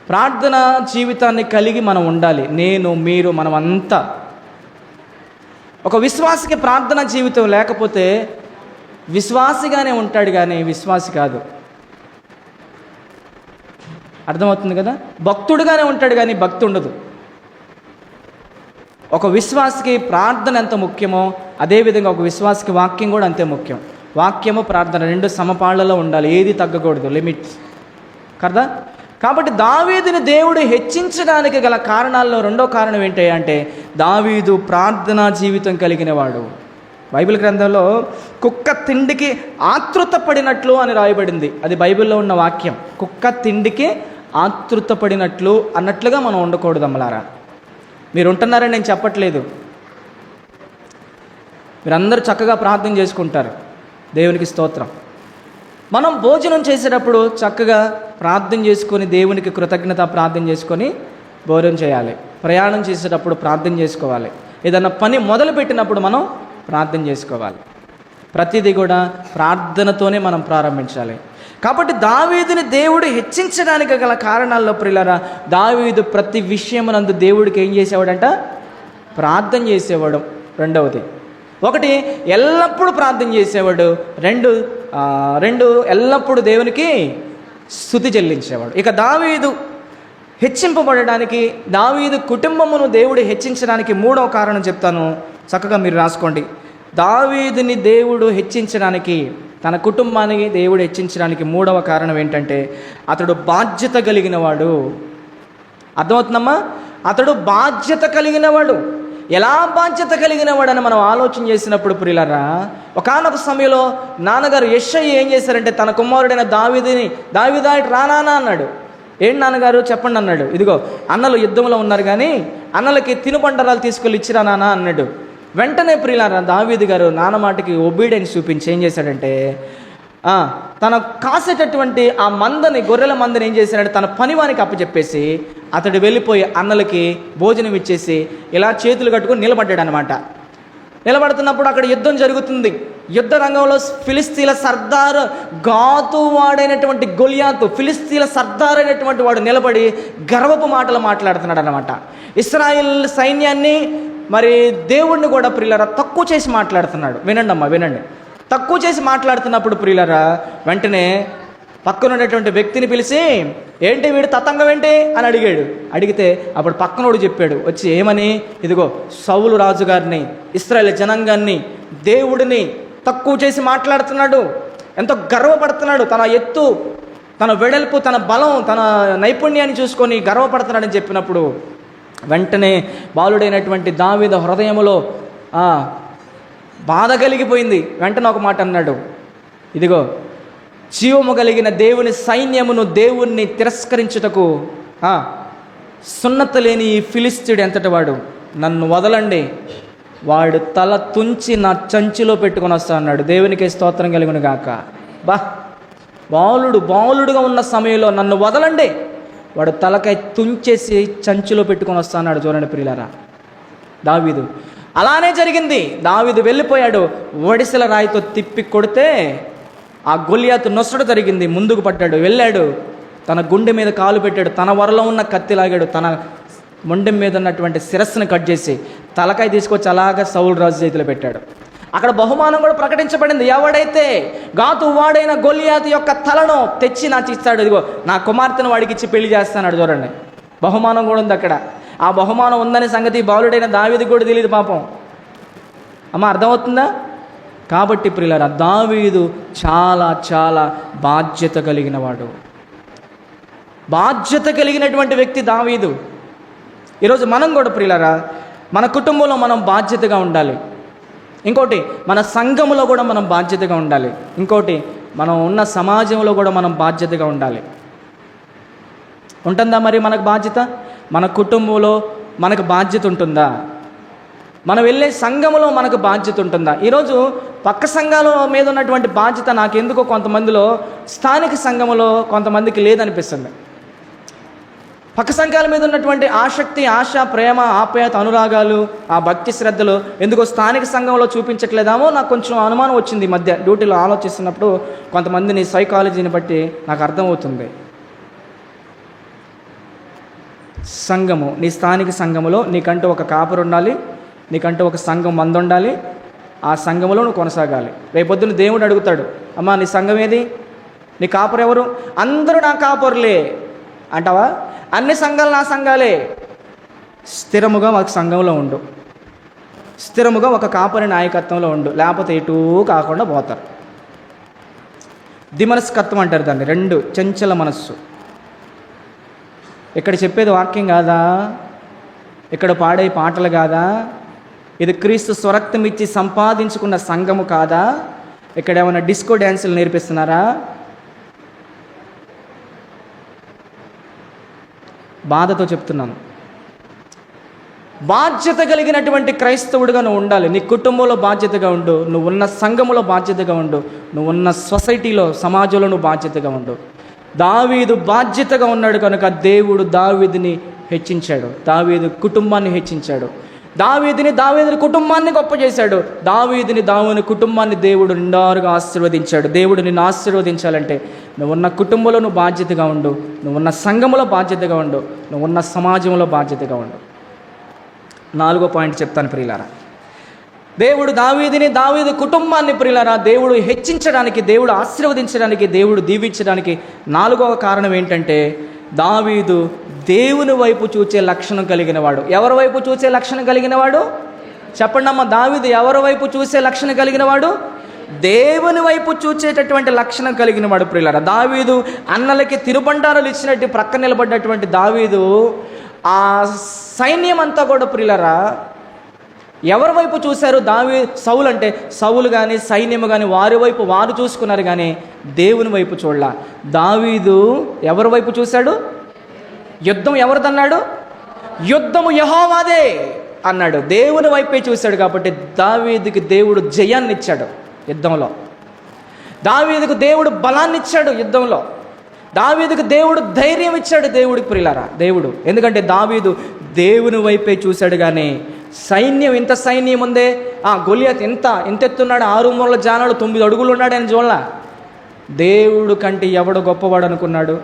ప్రార్థన జీవితాన్ని కలిగి మనం ఉండాలి. నేను, మీరు, మనమంతా. ఒక విశ్వాసికి ప్రార్థన జీవితం లేకపోతే విశ్వాసిగానే ఉంటాడు కానీ విశ్వాసి కాదు. అర్థమవుతుంది కదా? భక్తుడుగానే ఉంటాడు కానీ భక్తి ఉండదు. ఒక విశ్వాసికి ప్రార్థన ఎంత ముఖ్యమో అదేవిధంగా ఒక విశ్వాసికి వాక్యం కూడా అంతే ముఖ్యం. వాక్యము ప్రార్థన రెండు సమపాళ్లలో ఉండాలి, ఏది తగ్గకూడదు, లిమిట్స్ కదా. కాబట్టి దావీదుని దేవుడు హెచ్చించడానికి గల కారణాల్లో రెండో కారణం ఏంటి అంటే దావీదు ప్రార్థనా జీవితం కలిగిన వాడు. బైబిల్ గ్రంథంలో కుక్క తిండికి ఆతృత పడినట్లు అని రాయబడింది. అది బైబిల్లో ఉన్న వాక్యం. కుక్క తిండికి ఆతృత పడినట్లు అన్నట్లుగా మనం ఉండకూడదు అమ్మలారా. మీరు ఉంటున్నారని నేను చెప్పట్లేదు. మీరందరూ చక్కగా ప్రార్థన చేసుకుంటారు, దేవునికి స్తోత్రం. మనం భోజనం చేసేటప్పుడు చక్కగా ప్రార్థన చేసుకొని దేవునికి కృతజ్ఞత ప్రార్థన చేసుకొని భోజనం చేయాలి. ప్రయాణం చేసేటప్పుడు ప్రార్థన చేసుకోవాలి. ఏదన్నా పని మొదలుపెట్టినప్పుడు మనం ప్రార్థన చేసుకోవాలి. ప్రతిదీ కూడా ప్రార్థనతోనే మనం ప్రారంభించాలి. కాబట్టి దావీదుని దేవుడు హెచ్చించడానికి గల కారణాల్లో ప్రియులారా, దావీదు ప్రతి విషయమునందు దేవుడికి ఏం చేసేవాడంట? ప్రార్థన చేసేవాడు. రెండవది, ఒకటి ఎల్లప్పుడూ ప్రార్థన చేసేవాడు. రెండు ఎల్లప్పుడూ దేవునికి స్తుతి చెల్లించేవాడు. ఇక దావీదు హెచ్చింపబడడానికి, దావీదు కుటుంబమును దేవుడు హెచ్చించడానికి మూడవ కారణం చెప్తాను, చక్కగా మీరు రాసుకోండి. దావీదుని దేవుడు హెచ్చించడానికి, తన కుటుంబానికి దేవుడు హెచ్చించడానికి మూడవ కారణం ఏంటంటే అతడు బాధ్యత కలిగిన వాడు. అర్థమవుతుందమ్మా? అతడు బాధ్యత కలిగిన వాడు. ఎలా బాధ్యత కలిగిన వాడని మనం ఆలోచన చేసినప్పుడు ప్రియులారా, ఒకానొక సమయంలో నాన్నగారు యెషయ్య ఏం చేశారంటే తన కుమారుడైన దావీదా రానా అన్నాడు. ఏంటి నాన్నగారు చెప్పండి అన్నాడు. ఇదిగో అన్నలు యుద్ధంలో ఉన్నారు కానీ అన్నలకి తినుబండరాలు తీసుకెళ్ళి ఇచ్చిరా నాన్న అన్నాడు. వెంటనే ప్రియులారా దావీదు గారు నాన్న మాటకి ఒబీడియన్స్ చూపించి ఏం చేశాడంటే తన కాసేటటువంటి ఆ మందని, గొర్రెల మందని ఏం చేశాడంటే తన పనివానికి అప్పచెప్పేసి అతడు వెళ్ళిపోయి అన్నలకి భోజనం ఇచ్చేసి ఇలా చేతులు కట్టుకుని నిలబడ్డాడు అనమాట. నిలబడుతున్నప్పుడు అక్కడ యుద్ధం జరుగుతుంది. యుద్ధ రంగంలో ఫిలిస్తీన్ల సర్దార్ గాతు వాడైనటువంటి గొలియాతు, ఫిలిస్తీన్ల సర్దార్ అయినటువంటి వాడు నిలబడి గర్వపు మాటలు మాట్లాడుతున్నాడు అనమాట. ఇశ్రాయేల్ సైన్యాన్ని మరి దేవుణ్ణి కూడా ప్రియులరా తక్కువ చేసి మాట్లాడుతున్నాడు. వినండి అమ్మా, వినండి. తక్కువ చేసి మాట్లాడుతున్నప్పుడు ప్రియులరా వెంటనే పక్కనున్నటువంటి వ్యక్తిని పిలిచి ఏంటి వీడు తతంగం ఏంటి అని అడిగాడు. అడిగితే అప్పుడు పక్కనోడు చెప్పాడు వచ్చి ఏమని, ఇదిగో సౌలు రాజుగారిని, ఇశ్రాయేల్ జనాంగాన్ని, దేవుడిని తక్కువ చేసి మాట్లాడుతున్నాడు, ఎంతో గర్వపడుతున్నాడు, తన ఎత్తు, తన వెడల్పు, తన బలం, తన నైపుణ్యాన్ని చూసుకొని గర్వపడుతున్నాడని చెప్పినప్పుడు వెంటనే బాలుడైనటువంటి దావీదు హృదయంలో బాధ కలిగిపోయింది. వెంటనే ఒక మాట అన్నాడు, ఇదిగో జీవము కలిగిన దేవుని సైన్యమును, దేవుణ్ణి తిరస్కరించుటకు సున్నత లేని ఈ ఫిలిస్తీయుడు ఎంతటి వాడు, నన్ను వదలండి, వాడు తల తుంచి నా చంచులో పెట్టుకొని వస్తా అన్నాడు. దేవునికే స్తోత్రం కలుగును గాక. బాలుడుగా ఉన్న సమయంలో నన్ను వదలండి, వాడు తలకై తుంచేసి చంచులో పెట్టుకొని వస్తా అన్నాడు. చూడండి ప్రియులారా, దావీదు అలానే జరిగింది. దావీదు వెళ్ళిపోయాడు, ఒడిసెల రాయితో తిప్పి కొడితే ఆ గొలియాతు నొసడు జరిగింది, ముందుకు పడ్డాడు, వెళ్ళాడు, తన గుండె మీద కాలు పెట్టాడు, తన వరలో ఉన్న కత్తి లాగాడు, తన మొండెం మీద ఉన్నటువంటి శిరస్సును కట్ చేసి తలకాయ తీసుకొచ్చి అలాగా సౌలు రాజు చేతిలో పెట్టాడు. అక్కడ బహుమానం కూడా ప్రకటించబడింది. ఎవడైతే గాతు వాడైన గొలియాతు యొక్క తలను తెచ్చి నాకు ఇస్తాడు, ఇదిగో నా కుమార్తెను వాడికి ఇచ్చి పెళ్లి చేస్తాడు. చూడండి, బహుమానం కూడా ఉంది అక్కడ. ఆ బహుమానం ఉందనే సంగతి బాలుడైన దావీదుకు కూడా తెలియదు పాపం. అమ్మ, అర్థమవుతుందా? కాబట్టి ప్రియులారా, దావీదు చాలా చాలా బాధ్యత కలిగిన వాడు, బాధ్యత కలిగినటువంటి వ్యక్తి దావీదు. ఈరోజు మనం కూడా ప్రియులారా, మన కుటుంబంలో మనం బాధ్యతగా ఉండాలి. ఇంకోటి, మన సంఘములో కూడా మనం బాధ్యతగా ఉండాలి. ఇంకోటి, మనం ఉన్న సమాజంలో కూడా మనం బాధ్యతగా ఉండాలి. ఉంటుందా మరి మనకు బాధ్యత? మన కుటుంబంలో మనకు బాధ్యత ఉంటుందా? మనం వెళ్ళే సంఘములో మనకు బాధ్యత ఉంటుందా? ఈరోజు పక్క సంఘాల మీద ఉన్నటువంటి బాధ్యత నాకెందుకో కొంతమందిలో, స్థానిక సంఘములో కొంతమందికి లేదనిపిస్తుంది. పక్క సంఘాల మీద ఉన్నటువంటి ఆసక్తి, ఆశ, ప్రేమ, ఆప్యాయత, అనురాగాలు, ఆ భక్తి శ్రద్ధలు ఎందుకో స్థానిక సంఘంలో చూపించట్లేదామో నాకు కొంచెం అనుమానం వచ్చింది. ఈ మధ్య డ్యూటీలో ఆలోచిస్తున్నప్పుడు కొంతమందిని సైకాలజీని బట్టి నాకు అర్థమవుతుంది. సంఘము, నీ స్థానిక సంఘములో నీకంటూ ఒక కాపరు ఉండాలి, నీకంటూ ఒక సంఘం మంది ఉండాలి. ఆ సంఘములో నువ్వు కొనసాగాలి. రేపొద్దున దేవుడు అడుగుతాడు, అమ్మా నీ సంఘం ఏది, నీ కాపరు ఎవరు? అందరూ నా కాపరులే అంటావా? అన్ని సంఘాలు నా సంఘాలే. స్థిరముగా ఒక సంఘంలో ఉండు, స్థిరముగా ఒక కాపరి నాయకత్వంలో ఉండు, లేకపోతే ఎటూ కాకుండా పోతారు. దిమనస్కత్వం అంటారు దాన్ని, రెండు చంచల మనస్సు. ఇక్కడ చెప్పేది వాక్యం కాదా? ఇక్కడ పాడే పాటలు కాదా? ఇది క్రీస్తు స్వరక్తం ఇచ్చి సంపాదించుకున్న సంఘము కాదా? ఇక్కడ ఏమైనా డిస్కో డ్యాన్సులు నేర్పిస్తున్నారా? బాధతో చెప్తున్నాను. బాధ్యత కలిగినటువంటి క్రైస్తవుడిగా నువ్వు ఉండాలి. నీ కుటుంబంలో బాధ్యతగా ఉండు, నువ్వు ఉన్న సంఘములో బాధ్యతగా ఉండు, నువ్వు ఉన్న సొసైటీలో, సమాజంలో నువ్వు బాధ్యతగా ఉండు. దావీదు బాధ్యతగా ఉన్నాడు కనుక దేవుడు దావీదుని హెచ్చించాడు, దావీదు కుటుంబాన్ని హెచ్చించాడు, దావీదుని కుటుంబాన్ని గొప్ప చేశాడు, దావీదుని కుటుంబాన్ని దేవుడు నిండారుగా ఆశీర్వదించాడు. దేవుడు నిన్ను ఆశీర్వదించాలంటే నువ్వున్న కుటుంబంలో నువ్వు బాధ్యతగా ఉండు, నువ్వున్న సంఘములో బాధ్యతగా ఉండు, నువ్వున్న సమాజంలో బాధ్యతగా ఉండు. 4వ పాయింట్ చెప్తాను ప్రియులారా. దేవుడు దావీదు కుటుంబాన్ని ప్రియులారా దేవుడు హెచ్చించడానికి, దేవుడు ఆశీర్వదించడానికి, దేవుడు దీవించడానికి 4వ కారణం ఏంటంటే, దావీదు దేవుని వైపు చూచే లక్షణం కలిగిన వాడు. ఎవరి వైపు చూసే లక్షణం కలిగిన వాడు? చెప్పండి అమ్మ. దావీదు ఎవరి వైపు చూసే లక్షణం కలిగిన వాడు? దేవుని వైపు చూచేటటువంటి లక్షణం కలిగిన వాడు ప్రియులారా. దావీదు అన్నలకి తిరుబండారాలు ఇచ్చినట్టు ప్రక్క నిలబడ్డటువంటి దావీదు ఆ సైన్యం అంతా కూడా ప్రియులారా ఎవరి వైపు చూశారు? సౌలు అంటే సౌలు కానీ సైన్యము కానీ వారి వైపు వారు చూసుకున్నారు, కానీ దేవుని వైపు చూడలా. దావీదు ఎవరి వైపు చూశాడు? యుద్ధం ఎవరిదన్నాడు? యుద్ధము యెహోవాదే అన్నాడు. దేవుని వైపే చూశాడు కాబట్టి దావీదుకి దేవుడు జయాన్ని ఇచ్చాడు యుద్ధంలో. దావీదుకు దేవుడు బలాన్ని ఇచ్చాడు యుద్ధంలో. దావీదుకు దేవుడు ధైర్యం ఇచ్చాడు. దేవుడికి ప్రియులారా దేవుడు, ఎందుకంటే దావీదు దేవుని వైపే చూశాడు. కానీ సైన్యం, ఇంత సైన్యం ఉందే, గొలియాత్ ఎంత ఎత్తున్నాడు, 6 మూరల జానాలు 9 అడుగులు ఉన్నాడు అని చూడాల. దేవుడు కంటే ఎవడు గొప్పవాడు అనుకున్నాడు?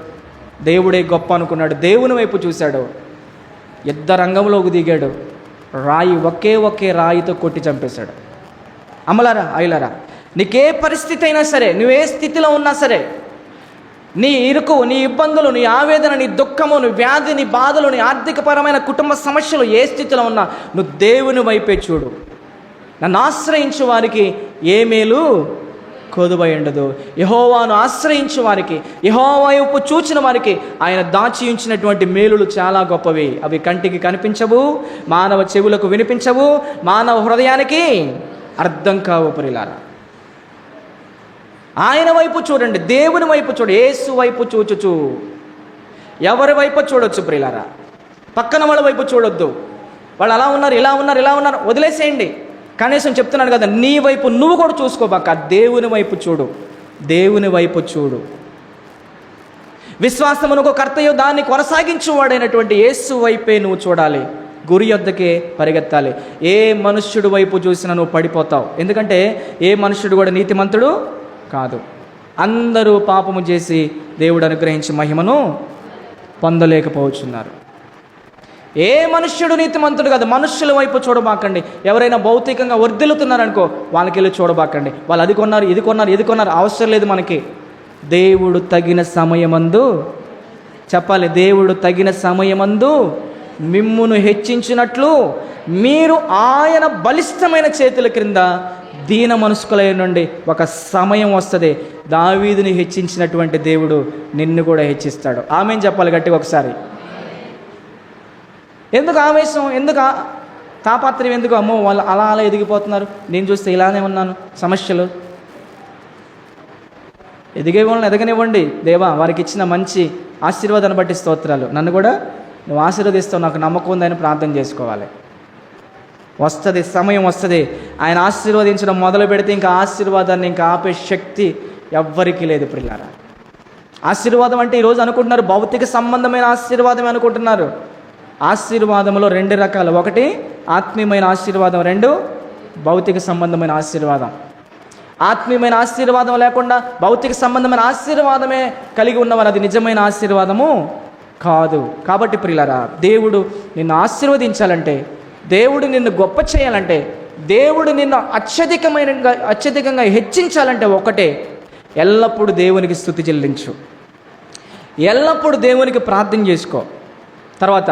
దేవుడే గొప్ప అనుకున్నాడు. దేవుని వైపు చూశాడు, యుద్ధ రంగంలోకి దిగాడు, రాయి ఒకే రాయితో కొట్టి చంపేశాడు. అమ్మలారా అయ్యలారా, నీకే పరిస్థితి అయినా సరే, నువ్వే స్థితిలో ఉన్నా సరే, నీ ఇరుకు, నీ ఇబ్బందులు, నీ ఆవేదన, నీ దుఃఖము, నీ వ్యాధి, నీ బాధలు, నీ ఆర్థికపరమైన కుటుంబ సమస్యలు ఏ స్థితిలో ఉన్నా నువ్వు దేవుని వైపే చూడు. నన్ను ఆశ్రయించు వారికి ఏ మేలు కొదువై ఉండదు. యెహోవాను ఆశ్రయించు వారికి, యెహోవా వైపు చూచిన వారికి ఆయన దాచి ఉంచినటువంటి మేలులు చాలా గొప్పవి. అవి కంటికి కనిపించవు, మానవ చెవులకు వినిపించవు, మానవ హృదయానికి అర్థం కావు ప్రియులారా. ఆయన వైపు చూడండి, దేవుని వైపు చూడు, యేసు వైపు చూచుచు. ఎవరి వైపు చూడొచ్చు ప్రియులారా, పక్కన వాళ్ళ వైపు చూడొద్దు. వాళ్ళు అలా ఉన్నారు, ఇలా ఉన్నారు వదిలేసేయండి. కనీసం చెప్తున్నాను కదా, నీ వైపు నువ్వు కూడా చూసుకోబాక, దేవుని వైపు చూడు, దేవుని వైపు చూడు. విశ్వాసమునకు కర్తయు దాన్ని కొనసాగించువాడైనటువంటి యేసు వైపే నువ్వు చూడాలి, గురి యొద్దకే పరిగెత్తాలి. ఏ మనుష్యుడు వైపు చూసినా నువ్వు పడిపోతావు. ఎందుకంటే ఏ మనుష్యుడు కూడా నీతిమంతుడు కాదు. అందరూ పాపము చేసి దేవుడు అనుగ్రహించి మహిమను పొందలేకపోతున్నారు. ఏ మనుష్యుడు నీతిమంతుడు కాదు. మనుష్యుల వైపు చూడబాకండి. ఎవరైనా భౌతికంగా వర్ధిల్లుతున్నారనుకో వాళ్ళకి వెళ్ళి చూడబాకండి. వాళ్ళు అది కొన్నారు, ఇది కొన్నారు, ఇది కొన్నారు, అవసరం లేదు మనకి. దేవుడు తగిన సమయమందు చెప్పాలి, దేవుడు తగిన సమయమందు మిమ్మును హెచ్చించినట్లు మీరు ఆయన బలిష్టమైన చేతుల క్రింద దీన మనస్కులై నుండి ఒక సమయం వస్తుంది. దావీదుని హెచ్చించినటువంటి దేవుడు నిన్ను కూడా హెచ్చిస్తాడు. ఆమెను చెప్పాలి గట్టిగా ఒకసారి. ఎందుకు ఆవేశం, ఎందుకు తాపత్రయం, ఎందుకు అమ్మో వాళ్ళు అలా అలా ఎదిగిపోతున్నారు, నేను చూస్తే ఇలానే ఉన్నాను, సమస్యలు. ఎదిగే వాళ్ళని ఎదగనివ్వండి. దేవా వారికి ఇచ్చిన మంచి ఆశీర్వాదాన్ని బట్టి స్తోత్రాలు, నన్ను కూడా నువ్వు ఆశీర్వదిస్తావు, నాకు నమ్మకం ఉందని ప్రార్థన చేసుకోవాలి. వస్తుంది, సమయం వస్తుంది. ఆయన ఆశీర్వదించడం మొదలు పెడితే ఇంకా ఆశీర్వాదాన్ని ఇంకా ఆపే శక్తి ఎవ్వరికీ లేదు ప్రియులారా. ఆశీర్వాదం అంటే ఈరోజు అనుకుంటున్నారు భౌతిక సంబంధమైన ఆశీర్వాదం అనుకుంటున్నారు. ఆశీర్వాదంలో రెండు రకాలు, ఒకటి ఆత్మీయమైన ఆశీర్వాదం, రెండు భౌతిక సంబంధమైన ఆశీర్వాదం. ఆత్మీయమైన ఆశీర్వాదం లేకుండా భౌతిక సంబంధమైన ఆశీర్వాదమే కలిగి ఉన్నవారు అది నిజమైన ఆశీర్వాదము కాదు. కాబట్టి ప్రియులారా, దేవుడు నిన్ను ఆశీర్వదించాలంటే, దేవుడు నిన్ను గొప్ప చేయాలంటే, దేవుడు నిన్ను అత్యధికంగా హెచ్చించాలంటే ఒకటే, ఎల్లప్పుడూ దేవునికి స్తుతి చెల్లించు, ఎల్లప్పుడూ దేవునికి ప్రార్థన చేసుకో. తర్వాత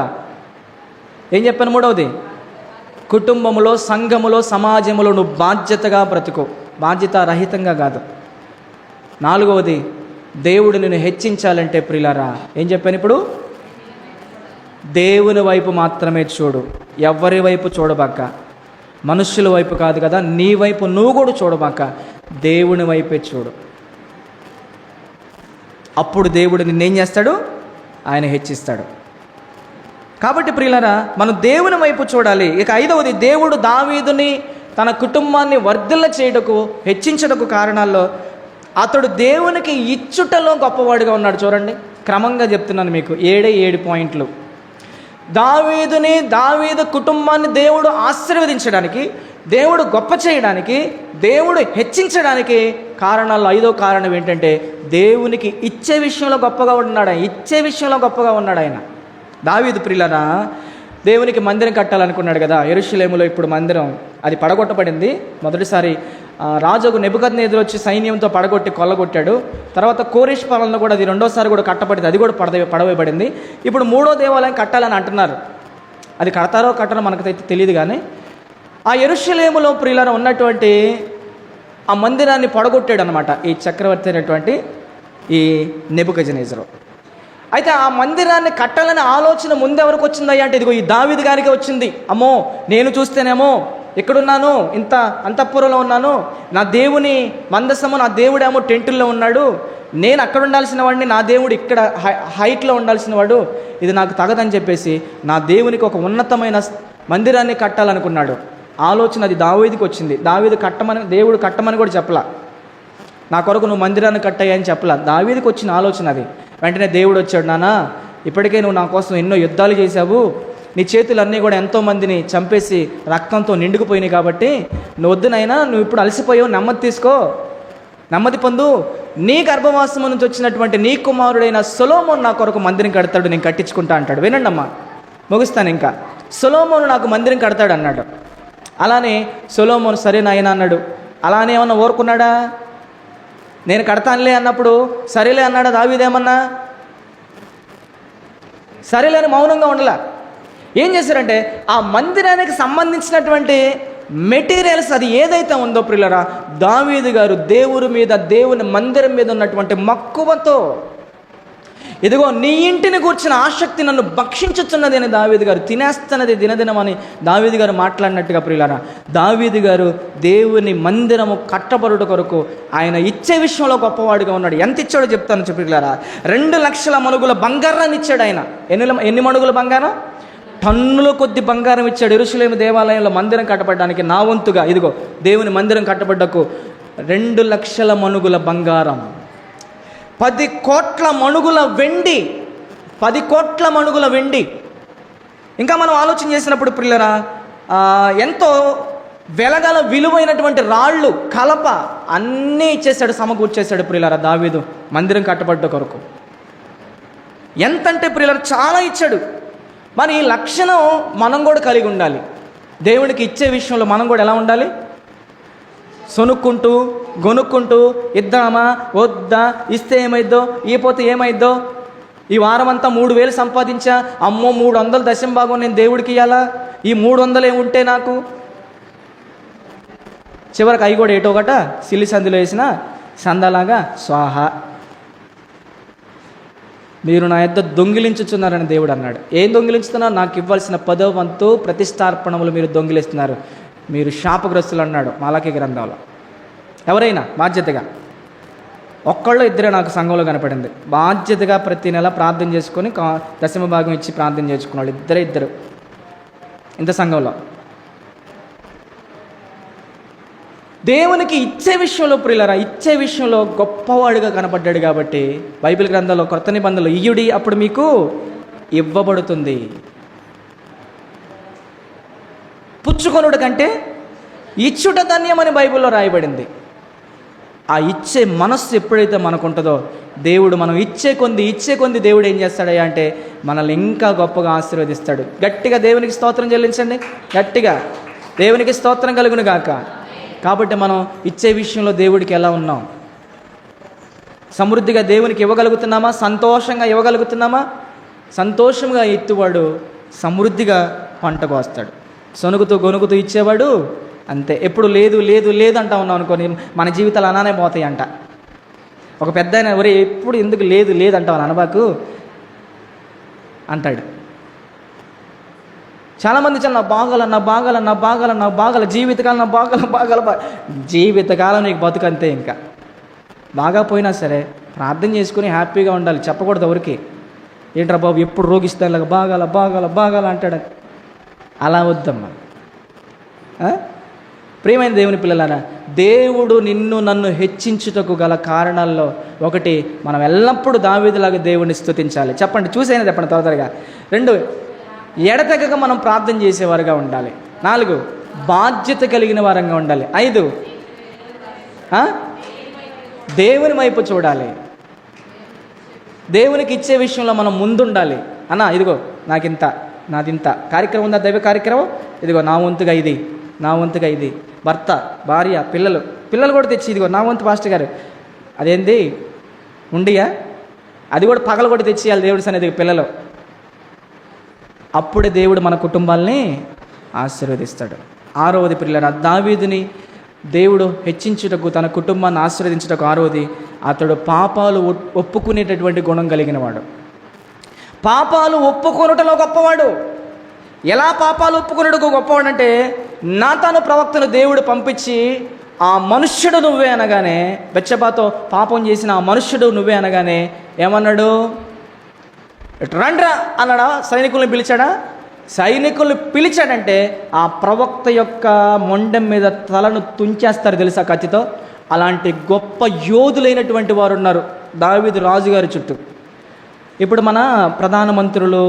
ఏం చెప్పాను? మూడవది, కుటుంబములో, సంఘములో, సమాజంలో నువ్వు బాధ్యతగా బ్రతుకు, బాధ్యతారహితంగా కాదు. నాలుగవది, దేవుడు నిన్ను హెచ్చించాలంటే ప్రియులారా ఏం చెప్పాను ఇప్పుడు? దేవుని వైపు మాత్రమే చూడు, ఎవరి వైపు చూడబాక. మనుష్యుల వైపు కాదు కదా, నీ వైపు నువ్వు కూడా చూడబాక, దేవుని వైపే చూడు. అప్పుడు దేవుడు నిన్నేం చేస్తాడు? ఆయన హెచ్చిస్తాడు. కాబట్టి ప్రియులారా, మనం దేవుని వైపు చూడాలి. ఇక ఐదవది, దేవుడు దావీదుని తన కుటుంబాన్ని వర్ధిల్ల చేయుటకు, హెచ్చించుటకు కారణాల్లో అతడు దేవునికి ఇచ్చుటలో గొప్పవాడిగా ఉన్నాడు. చూడండి, క్రమంగా చెప్తున్నాను మీకు, 7 పాయింట్లు. దావీదు కుటుంబాన్ని దేవుడు ఆశీర్వదించడానికి, దేవుడు గొప్ప చేయడానికి, దేవుడు హెచ్చించడానికి కారణాల్లో 5వ కారణం ఏంటంటే దేవునికి ఇచ్చే విషయంలో గొప్పగా ఉన్నాడు. ఇచ్చే విషయంలో గొప్పగా ఉన్నాడు ఆయన. దావీదు ప్రియులారా దేవునికి మందిరం కట్టాలనుకున్నాడు కదా. యెరూషలేములో ఇప్పుడు మందిరం అది పడగొట్టబడింది. మొదటిసారి రాజుకు నెబుకద్నెజరు వచ్చి సైన్యంతో కొల్లగొట్టాడు. తర్వాత కోరెష్ పాలనలో కూడా అది రెండోసారి కూడా కట్టబడింది, అది కూడా పడవేయబడింది. ఇప్పుడు 3వ దేవాలయం కట్టాలని అంటున్నారు. అది కడతారో కట్టరో మనకైతే తెలియదు. కానీ ఆ యెరూషలేములో ప్రియులారా ఉన్నటువంటి ఆ మందిరాన్ని పడగొట్టాడు అనమాట ఈ చక్రవర్తి అయినటువంటి ఈ నెబుకద్నెజరు. అయితే ఆ మందిరాన్ని కట్టాలనే ఆలోచన ముందెవరికి వచ్చిందయ్యా అంటే ఇదిగో ఈ దావీదు గారికి వచ్చింది. అమ్మో, నేను చూస్తేనేమో ఎక్కడున్నాను, ఇంత అంతఃపురంలో ఉన్నాను, నా దేవుని మందసము, నా దేవుడేమో టెంటుల్లో ఉన్నాడు, నేను అక్కడ ఉండాల్సిన వాడిని, నా దేవుడు ఇక్కడ హైట్లో ఉండాల్సిన వాడు, ఇది నాకు తగదని చెప్పేసి నా దేవునికి ఒక ఉన్నతమైన మందిరాన్ని కట్టాలనుకున్నాడు. ఆలోచన అది దావీదుకి వచ్చింది. దేవుడు కట్టమని కూడా చెప్పలా, నా కొరకు నువ్వు మందిరాన్ని కట్టాయని చెప్పలా, దావీదుకి వచ్చిన ఆలోచన అది. వెంటనే దేవుడు వచ్చాడు, నానా ఇప్పటికే నువ్వు నా కోసం ఎన్నో యుద్ధాలు చేశావు, నీ చేతులన్నీ కూడా ఎంతోమందిని చంపేసి రక్తంతో నిండుకుపోయినాయి, కాబట్టి నువ్వు వద్దునైనా, నువ్వు ఇప్పుడు అలసిపోయావు, నెమ్మది తీసుకో, నెమ్మది పొందు, నీ గర్భవాసం నుంచి వచ్చినటువంటి నీ కుమారుడైన సొలొమోను నా కొరకు మందిరం కడతాడు, నేను కట్టించుకుంటా అంటాడు. వినండి అమ్మా, ముగిస్తాను. ఇంకా సొలొమోను నాకు మందిరం కడతాడు అన్నాడు. అలానే సొలొమోను సరే నాయన అన్నాడు. అలానే ఏమన్నా ఊరుకున్నాడా? నేను కడతానులే అన్నప్పుడు సరేలే అన్నాడా దావీదేమన్నా? సరేలేని మౌనంగా ఉండలా. ఏం చేశారంటే ఆ మందిరానికి సంబంధించినటువంటి మెటీరియల్స్ అది ఏదైతే ఉందో ప్రియులారా, దావీదు గారు దేవుని మందిరం మీద ఉన్నటువంటి మక్కువతో, ఇదిగో నీ ఇంటిని కూర్చున్న ఆసక్తి నన్ను భక్షించుతున్నది అని దావీదు గారు, తినేస్తున్నది దినదినం అని దావీదు గారు మాట్లాడినట్టుగా ప్రియులారా, దావీదు గారు దేవుని మందిరము కట్టబడుట కొరకు ఆయన ఇచ్చే విషయంలో గొప్పవాడిగా ఉన్నాడు. ఎంత ఇచ్చాడో చెప్తాను ప్రియులారా. 2 లక్షల మణుగుల బంగారాన్ని ఇచ్చాడు ఆయన. ఎన్ని మణుగుల బంగారం? టన్నుల కొద్ది బంగారం ఇచ్చాడు. యెరూషలేము దేవాలయంలో మందిరం కట్టబడడానికి నా వంతుగా, ఇదిగో దేవుని మందిరం కట్టబడ్డకు 2 లక్షల మణుగుల బంగారం, 10 కోట్ల మణుగుల వెండి, 10 కోట్ల మణుగుల వెండి. ఇంకా మనం ఆలోచన చేసినప్పుడు ప్రియులారా, ఎంతో వెలగల విలువైనటువంటి రాళ్ళు, కలప అన్నీ ఇచ్చేసాడు, సమకూర్చేశాడు ప్రియులారా దావీదు మందిరం కట్టబడ్డ కొరకు. ఎంతంటే ప్రియులారా చాలా ఇచ్చాడు. మరి ఈ లక్షణం మనం కూడా కలిగి ఉండాలి. దేవునికి ఇచ్చే విషయంలో మనం కూడా ఎలా ఉండాలి? సొనుక్కుంటూ గొనుక్కుంటూ ఇద్దామా వద్దా, ఇస్తే ఏమైద్దో, ఇకపోతే ఏమైద్దో, ఈ వారం అంతా 3,000 సంపాదించా, అమ్మో 300 దశం భాగం నేను దేవుడికి ఇవ్వాలా, ఈ 300 ఏముంటే నాకు, చివరికి అవి కూడా ఏటో ఒకట సిల్లి సందిలో వేసిన సందలాగా స్వాహ. మీరు నా యొద్ద దొంగిలించుచున్నారని దేవుడు అన్నాడు. ఏం దొంగిలించుతున్నారు? నాకు ఇవ్వాల్సిన 10వ వంతు ప్రతిష్టార్పణములు మీరు దొంగిలిస్తున్నారు, మీరు శాపగ్రస్తులు అన్నాడు మలాకీ గ్రంథంలో. ఎవరైనా బాధ్యతగా, ఒక్కళ్ళు ఇద్దరే నాకు సంఘంలో కనపడింది, బాధ్యతగా ప్రతి నెల ప్రార్థన చేసుకొని దశమ భాగం ఇచ్చి ప్రార్థన చేసుకున్నాడు. ఇద్దరు ఇంత సంఘంలో. దేవునికి ఇచ్చే విషయంలో ప్రియులారా, ఇచ్చే విషయంలో గొప్పవాడుగా కనపడ్డాడు. కాబట్టి బైబిల్ గ్రంథంలో కొత్త నిబంధనలు ఇయ్యుడి అప్పుడు మీకు ఇవ్వబడుతుంది, పుచ్చుకొనుడు కంటే ఇచ్చుట ధన్యమని బైబిల్లో రాయబడింది. ఆ ఇచ్చే మనస్సు ఎప్పుడైతే మనకు ఉంటుందో, దేవుడు మనం ఇచ్చే కొంది దేవుడు ఏం చేస్తాడయ్యా అంటే మనల్ని ఇంకా గొప్పగా ఆశీర్వదిస్తాడు. గట్టిగా దేవునికి స్తోత్రం చెల్లించండి, గట్టిగా దేవునికి స్తోత్రం కలుగును గాక. కాబట్టి మనం ఇచ్చే విషయంలో దేవుడికి ఎలా ఉన్నాం? సమృద్ధిగా దేవునికి ఇవ్వగలుగుతున్నామా? సంతోషంగా ఇవ్వగలుగుతున్నామా? సంతోషంగా ఎత్తువాడు సమృద్ధిగా పంట కోస్తాడు. సొనుగుతూ గొనుగుతూ ఇచ్చేవాడు అంతే. ఎప్పుడు లేదు లేదు లేదు అంటా ఉన్నాం అనుకోని మన జీవితాలు అలానే పోతాయి అంట. ఒక పెద్ద ఆయన ఒరే ఎప్పుడు ఎందుకు లేదు లేదు అంటావు అనబాకు అంటాడు. చాలామంది చాలా నా బాగాల జీవితకాలం జీవితకాలం నీకు బతుకంతే. ఇంకా బాగా పోయినా సరే ప్రార్థన చేసుకుని హ్యాపీగా ఉండాలి. చెప్పకూడదు ఎవరికి, ఏంట్రా బాబు ఎప్పుడు రోగిస్తాను బాగాల అంటాడు. అలా వద్దమ్మా. ప్రియమైన దేవుని పిల్లలారా, దేవుడు నిన్ను నన్ను హెచ్చించుటకు గల కారణాల్లో ఒకటి, మనం ఎల్లప్పుడూ దావీదులాగా దేవుడిని స్తుతించాలి. చెప్పండి, చూసైనా చెప్పండి తొందరగా. 2, ఎడతెగక మనం ప్రార్థన చేసేవారుగా ఉండాలి. 4, బాధ్యత కలిగిన వారంగా ఉండాలి. 5, దేవుని వైపు చూడాలి. దేవునికి ఇచ్చే విషయంలో మనం ముందుండాలి. అన్న ఇదిగో నాదింత కార్యక్రమం ఉందా, దైవ కార్యక్రమం, ఇదిగో నా వంతుగా ఇది భర్త భార్య పిల్లలు కూడా తెచ్చి ఇదిగో నా వంతు పాస్టర్ గారు, అదేంది ఉండియా, అది కూడా పగలు కూడా తెచ్చియాలి దేవుడి సన్నిధికి పిల్లలు. అప్పుడే దేవుడు మన కుటుంబాల్ని ఆశీర్వదిస్తాడు. 6వది ప్రియులారా, దావీదుని దేవుడు హెచ్చించుటకు, తన కుటుంబాన్ని ఆశీర్వదించుటకు 6వది, అతడు పాపాలు ఒప్పుకునేటటువంటి గుణం కలిగిన వాడు. పాపాలు ఒప్పుకొనుటలో గొప్పవాడు. ఎలా పాపాలు ఒప్పుకొనుటకు గొప్పవాడు అంటే, నాతాను ప్రవక్తను దేవుడు పంపించి ఆ మనుష్యుడు నువ్వే అనగానే, బెత్షెబాతో పాపం చేసిన ఆ మనుష్యుడు నువ్వే అనగానే ఏమన్నాడు? రండ్రా అన్నాడా? సైనికుల్ని పిలిచాడా? సైనికుల్ని పిలిచాడంటే ఆ ప్రవక్త యొక్క మొండెం మీద తలను తుంచేస్తారు తెలుసా కత్తితో. అలాంటి గొప్ప యోధులైనటువంటి వారు ఉన్నారు దావీదు రాజుగారి చుట్టూ. ఇప్పుడు మన ప్రధానమంత్రులు,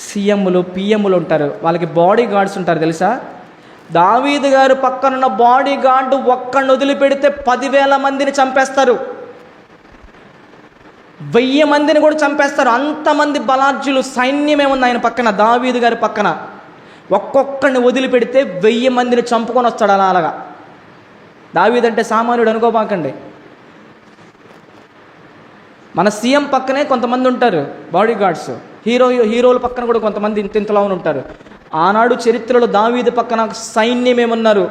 సీఎంలు, పిఎంలు ఉంటారు, వాళ్ళకి బాడీ గార్డ్స్ ఉంటారు తెలుసా. దావీదు గారు పక్కనున్న బాడీ గార్డు ఒక్కడిని వదిలిపెడితే 10,000 మందిని చంపేస్తారు, 1000 మందిని కూడా చంపేస్తారు. అంతమంది బలార్జులు సైన్యమే ఉంది ఆయన పక్కన, దావీదు గారి పక్కన. ఒక్కొక్కడిని వదిలిపెడితే 1000 మందిని చంపుకొని వస్తాడు. అలాగా దావీదు అంటే సామాన్యుడు అనుకోబాకండి. మన సీఎం పక్కనే కొంతమంది ఉంటారు బాడీ గార్డ్స్, హీరోల పక్కన కూడా కొంతమంది ఇంతలా ఉంటారు. ఆనాడు చరిత్రలో దావీదు పక్కన సైన్యమేమన్నారు,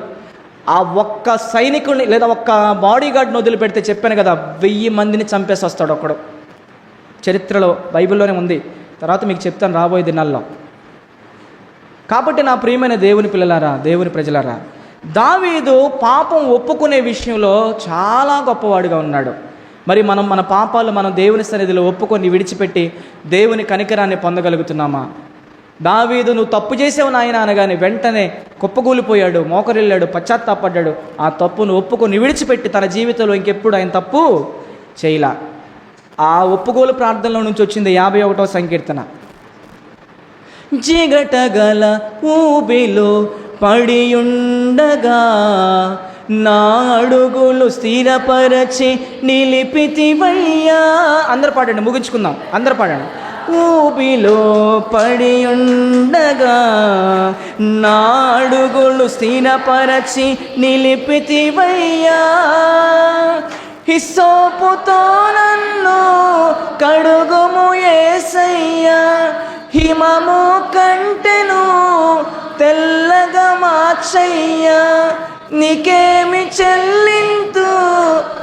ఆ ఒక్క సైనికుడిని లేదా ఒక్క బాడీ గార్డ్ని వదిలిపెడితే చెప్పాను కదా 1000 మందిని చంపేసి వస్తాడు ఒక్కడు. చరిత్రలో బైబిల్లోనే ఉంది, తర్వాత మీకు చెప్తాను రాబోయే దినాల్లో. కాబట్టి నా ప్రియమైన దేవుని పిల్లలారా, దేవుని ప్రజలారా, దావీదు పాపం ఒప్పుకునే విషయంలో చాలా గొప్పవాడిగా ఉన్నాడు. మరి మన పాపాలు మనం దేవుని సన్నిధిలో ఒప్పుకొని విడిచిపెట్టి దేవుని కనికరాన్ని పొందగలుగుతున్నామా? దావీదు నువ్వు తప్పు చేసావు నాయన అనగానే వెంటనే కుప్పగూలిపోయాడు, మోకరిల్లాడు, పశ్చాత్తాపడ్డాడు. ఆ తప్పును ఒప్పుకొని విడిచిపెట్టి తన జీవితంలో ఇంకెప్పుడు ఆయన తప్పు చేయలా. ఆ ఒప్పుకోలు ప్రార్థనలో నుంచి వచ్చింది 51వ సంకీర్తన. జిగటగల ఊబిలో పడియుండగా నా అడుగులు స్థిరపరచి నిలిపితివయ్యా. అందరు పాడండి, ముగించుకుందాం. అందరు పాడండి. ఊబిలో పడియుండగా నా అడుగులు స్థిరపరచి నిలిపితివయ్యా. హిస్సోపుతో నన్ను కడుగుము యేసయ్యా, హిమము కంటెను తెల్లగా మార్చయ్యా. నీకేమి చెల్లింతు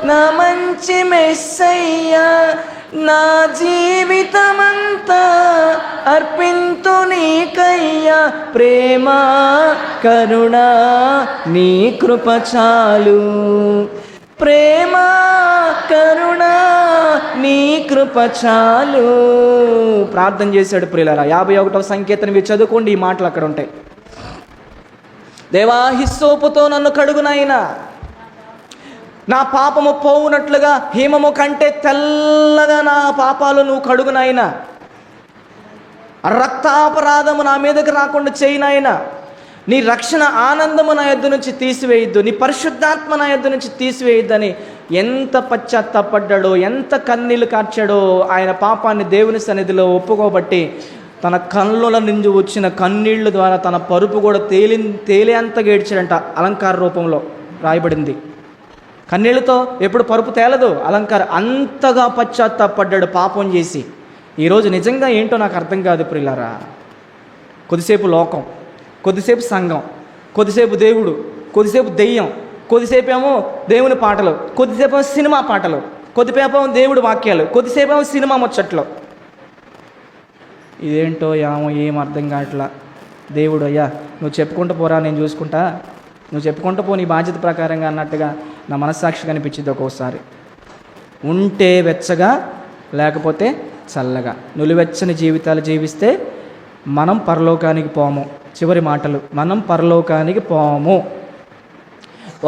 నా మంచి మెస్సయ్యా, నా జీవితమంతా అర్పింతు నీకయ్యా. ప్రేమ కరుణ నీ కృప చాలు, ప్రేమ కరుణ నీ కృప చాలు. ప్రార్థన చేశాడు ప్రియులారా. 51వ సంకీర్తన మీరు చదువుకోండి, ఈ మాటలు అక్కడ ఉంటాయి. దేవా, హిస్సోపుతో నన్ను కడుగునైనా, నా పాపము పోవునట్లుగా హిమము కంటే తెల్లగా నా పాపాలు నువ్వు కడుగునైనా. రక్తాపరాధము నా మీదకి రాకుండా చేయనైనా. నీ రక్షణ ఆనందము నా యొద్ద నుంచి తీసివేయద్దు, నీ పరిశుద్ధాత్మ నా యొద్ద నుంచి తీసివేయద్దని ఎంత పశ్చాత్తాపడ్డాడో, ఎంత కన్నీళ్లు కార్చాడో. ఆయన పాపాన్ని దేవుని సన్నిధిలో ఒప్పుకోబట్టి తన కళ్ళుల నుంచి వచ్చిన కన్నీళ్ల ద్వారా తన పరుపు కూడా తేలేంత గేడ్చాడంట. అలంకార రూపంలో రాయబడింది. కన్నీళ్లతో ఎప్పుడు పరుపు తేలదు, అలంకారం. అంతగా పశ్చాత్తాపడ్డాడు పాపం చేసి. ఈరోజు నిజంగా ఏంటో నాకు అర్థం కాదు ప్రియులారా. కొద్దిసేపు లోకం, కొద్దిసేపు సంఘం, కొద్దిసేపు దేవుడు, కొద్దిసేపు దెయ్యం, కొద్దిసేపు ఏమో దేవుని పాటలు, కొద్దిసేపు ఏమో సినిమా పాటలు, కొద్దిసేపు ఏమో దేవుడి వాక్యాలు, కొద్దిసేపు ఏమో సినిమా ముచ్చట్లు. ఇదేంటో ఏం అర్థం కావట్లా. దేవుడు, అయ్యా నువ్వు చెప్పుకుంటూ పోరా, నేను చూసుకుంటా, నువ్వు చెప్పుకుంటూ పో నీ బాధ్యత ప్రకారంగా అన్నట్టుగా నా మనస్సాక్షి కనిపించింది ఒక్కోసారి. ఉంటే వెచ్చగా, లేకపోతే చల్లగా. నులివెచ్చని జీవితాలు జీవిస్తే మనం పరలోకానికి పోము. చివరి మాటలు, మనం పరలోకానికి పోము.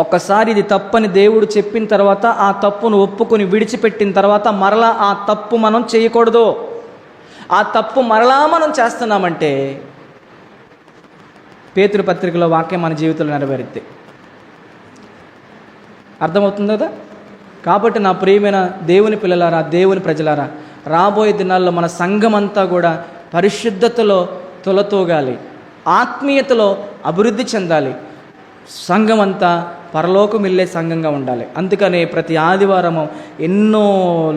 ఒక్కసారి ఇది తప్పని దేవుడు చెప్పిన తర్వాత ఆ తప్పును ఒప్పుకొని విడిచిపెట్టిన తర్వాత మరలా ఆ తప్పు మనం చేయకూడదు. ఆ తప్పు మరలా మనం చేస్తున్నామంటే పేతురు పత్రికలో వాక్యం మన జీవితంలో నెరవేరుద్ది. అర్థమవుతుంది కదా? కాబట్టి నా ప్రియమైన దేవుని పిల్లలారా, దేవుని ప్రజలారా, రాబోయే దినాల్లో మన సంఘం అంతా కూడా పరిశుద్ధతలో తొలతూగాలి, ఆత్మీయతలో అభివృద్ధి చెందాలి. సంఘం అంతా పరలోకం వెళ్ళే సంఘంగా ఉండాలి. అందుకనే ప్రతి ఆదివారము ఎన్నో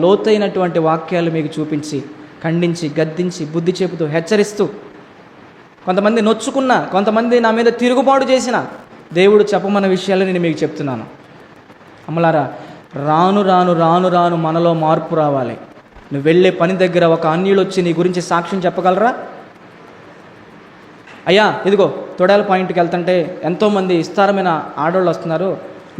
లోతైనటువంటి వాక్యాలు మీకు చూపించి, ఖండించి, గద్దించి, బుద్ధి చెబుతూ, హెచ్చరిస్తూ, కొంతమంది నొచ్చుకున్నా, కొంతమంది నా మీద తిరుగుబాటు చేసిన దేవుడు చెప్పమన్న విషయాలు నేను మీకు చెప్తున్నాను. అమ్మలారా, రాను రాను రాను రాను మనలో మార్పు రావాలి. నువ్వు వెళ్ళే పని దగ్గర ఒక అన్యులు వచ్చి నీ గురించి సాక్ష్యం చెప్పగలరా? అయ్యా ఇదిగో తొడాల పాయింట్కి వెళ్తుంటే ఎంతోమంది విస్తారమైన ఆడవాళ్ళు వస్తున్నారు,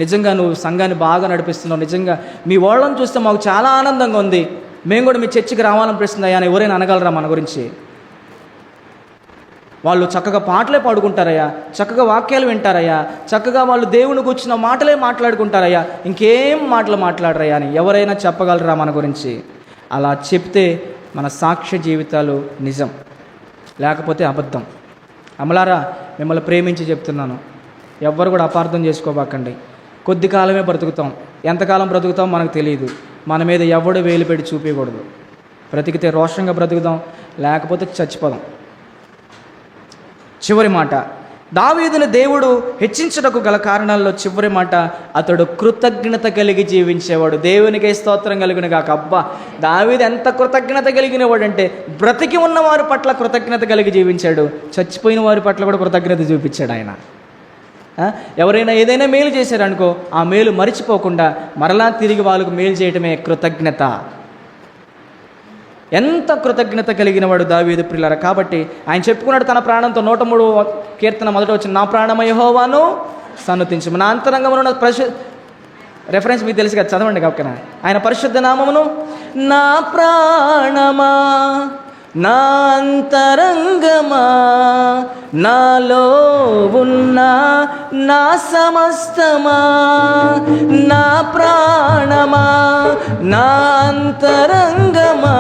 నిజంగా నువ్వు సంఘాన్ని బాగా నడిపిస్తున్నావు, నిజంగా మీ వాళ్ళని చూస్తే మాకు చాలా ఆనందంగా ఉంది, మేము కూడా మీ చర్చికి రావాలనిపిస్తుంది అయ్యా అని ఎవరైనా అనగలరా మన గురించి? వాళ్ళు చక్కగా పాటలే పాడుకుంటారయ్యా, చక్కగా వాక్యాలు వింటారయ్యా, చక్కగా వాళ్ళు దేవుని కూర్చున్న మాటలే మాట్లాడుకుంటారయ్యా, ఇంకేం మాటలు మాట్లాడరయ్యా అని ఎవరైనా చెప్పగలరా మన గురించి? అలా చెప్తే మన సాక్ష్య జీవితాలు నిజం, లేకపోతే అబద్ధం. అమలారా, మిమ్మల్ని ప్రేమించి చెప్తున్నాను, ఎవ్వరు కూడా అపార్థం చేసుకోబాకండి. కొద్ది కాలమే బ్రతుకుతాం, ఎంతకాలం బ్రతుకుతాం మనకు తెలియదు. మన మీద ఎవడు వేలు పెట్టి చూపించకూడదు. బ్రతికితే రోషంగా బ్రతుకుదాం, లేకపోతే చచ్చిపోదాం. చివరి మాట, దావీదును దేవుడు హెచ్చించటకు గల కారణాల్లో చివరి మాట, అతడు కృతజ్ఞత కలిగి జీవించేవాడు. దేవునికే స్తోత్రం కలిగిన గాక. అబ్బా, దావీదు ఎంత కృతజ్ఞత కలిగిన వాడంటే బ్రతికి ఉన్న వారి పట్ల కృతజ్ఞత కలిగి జీవించాడు, చచ్చిపోయిన వారి పట్ల కూడా కృతజ్ఞత చూపించాడు ఆయన. ఎవరైనా ఏదైనా మేలు చేశారనుకో, ఆ మేలు మరిచిపోకుండా మరలా తిరిగి వాళ్ళకు మేలు చేయటమే కృతజ్ఞత. ఎంత కృతజ్ఞత కలిగిన వాడు దావీదు ప్రియులారా. కాబట్టి ఆయన చెప్పుకున్నాడు తన ప్రాణంతో, 103వ కీర్తన మొదట వచ్చిన, నా ప్రాణమా యెహోవాను సన్నుతించుము, నా అంతరంగమును రెఫరెన్స్ మీకు తెలుసు కదా, చదవండి కాకనా. ఆయన పరిశుద్ధ నామమును, నా ప్రాణమా నా అంతరంగమా నాలో ఉన్న నా సమస్తమా, నా ప్రాణమా నా అంతరంగమా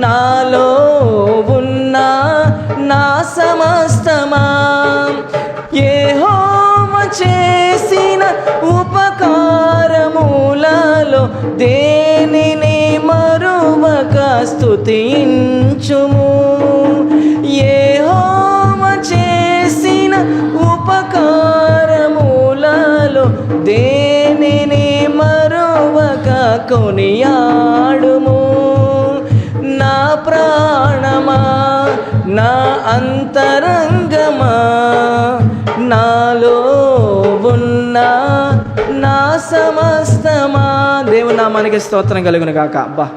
నాలో ఉన్న నా సమస్తమా, చేసిన ఉపకారములలో దేనిని మరువక స్తుతించుము. యెహోవా చేసిన ఉపకారములలో దేనిని మరువక కొనియాడుము. నా ప్రాణమా, నా అంతరంగమా, నాలో ఉన్న నా సమస్తమా. దేవుని నామానికి స్తోత్రం కలుగును గాక. అబ్బా,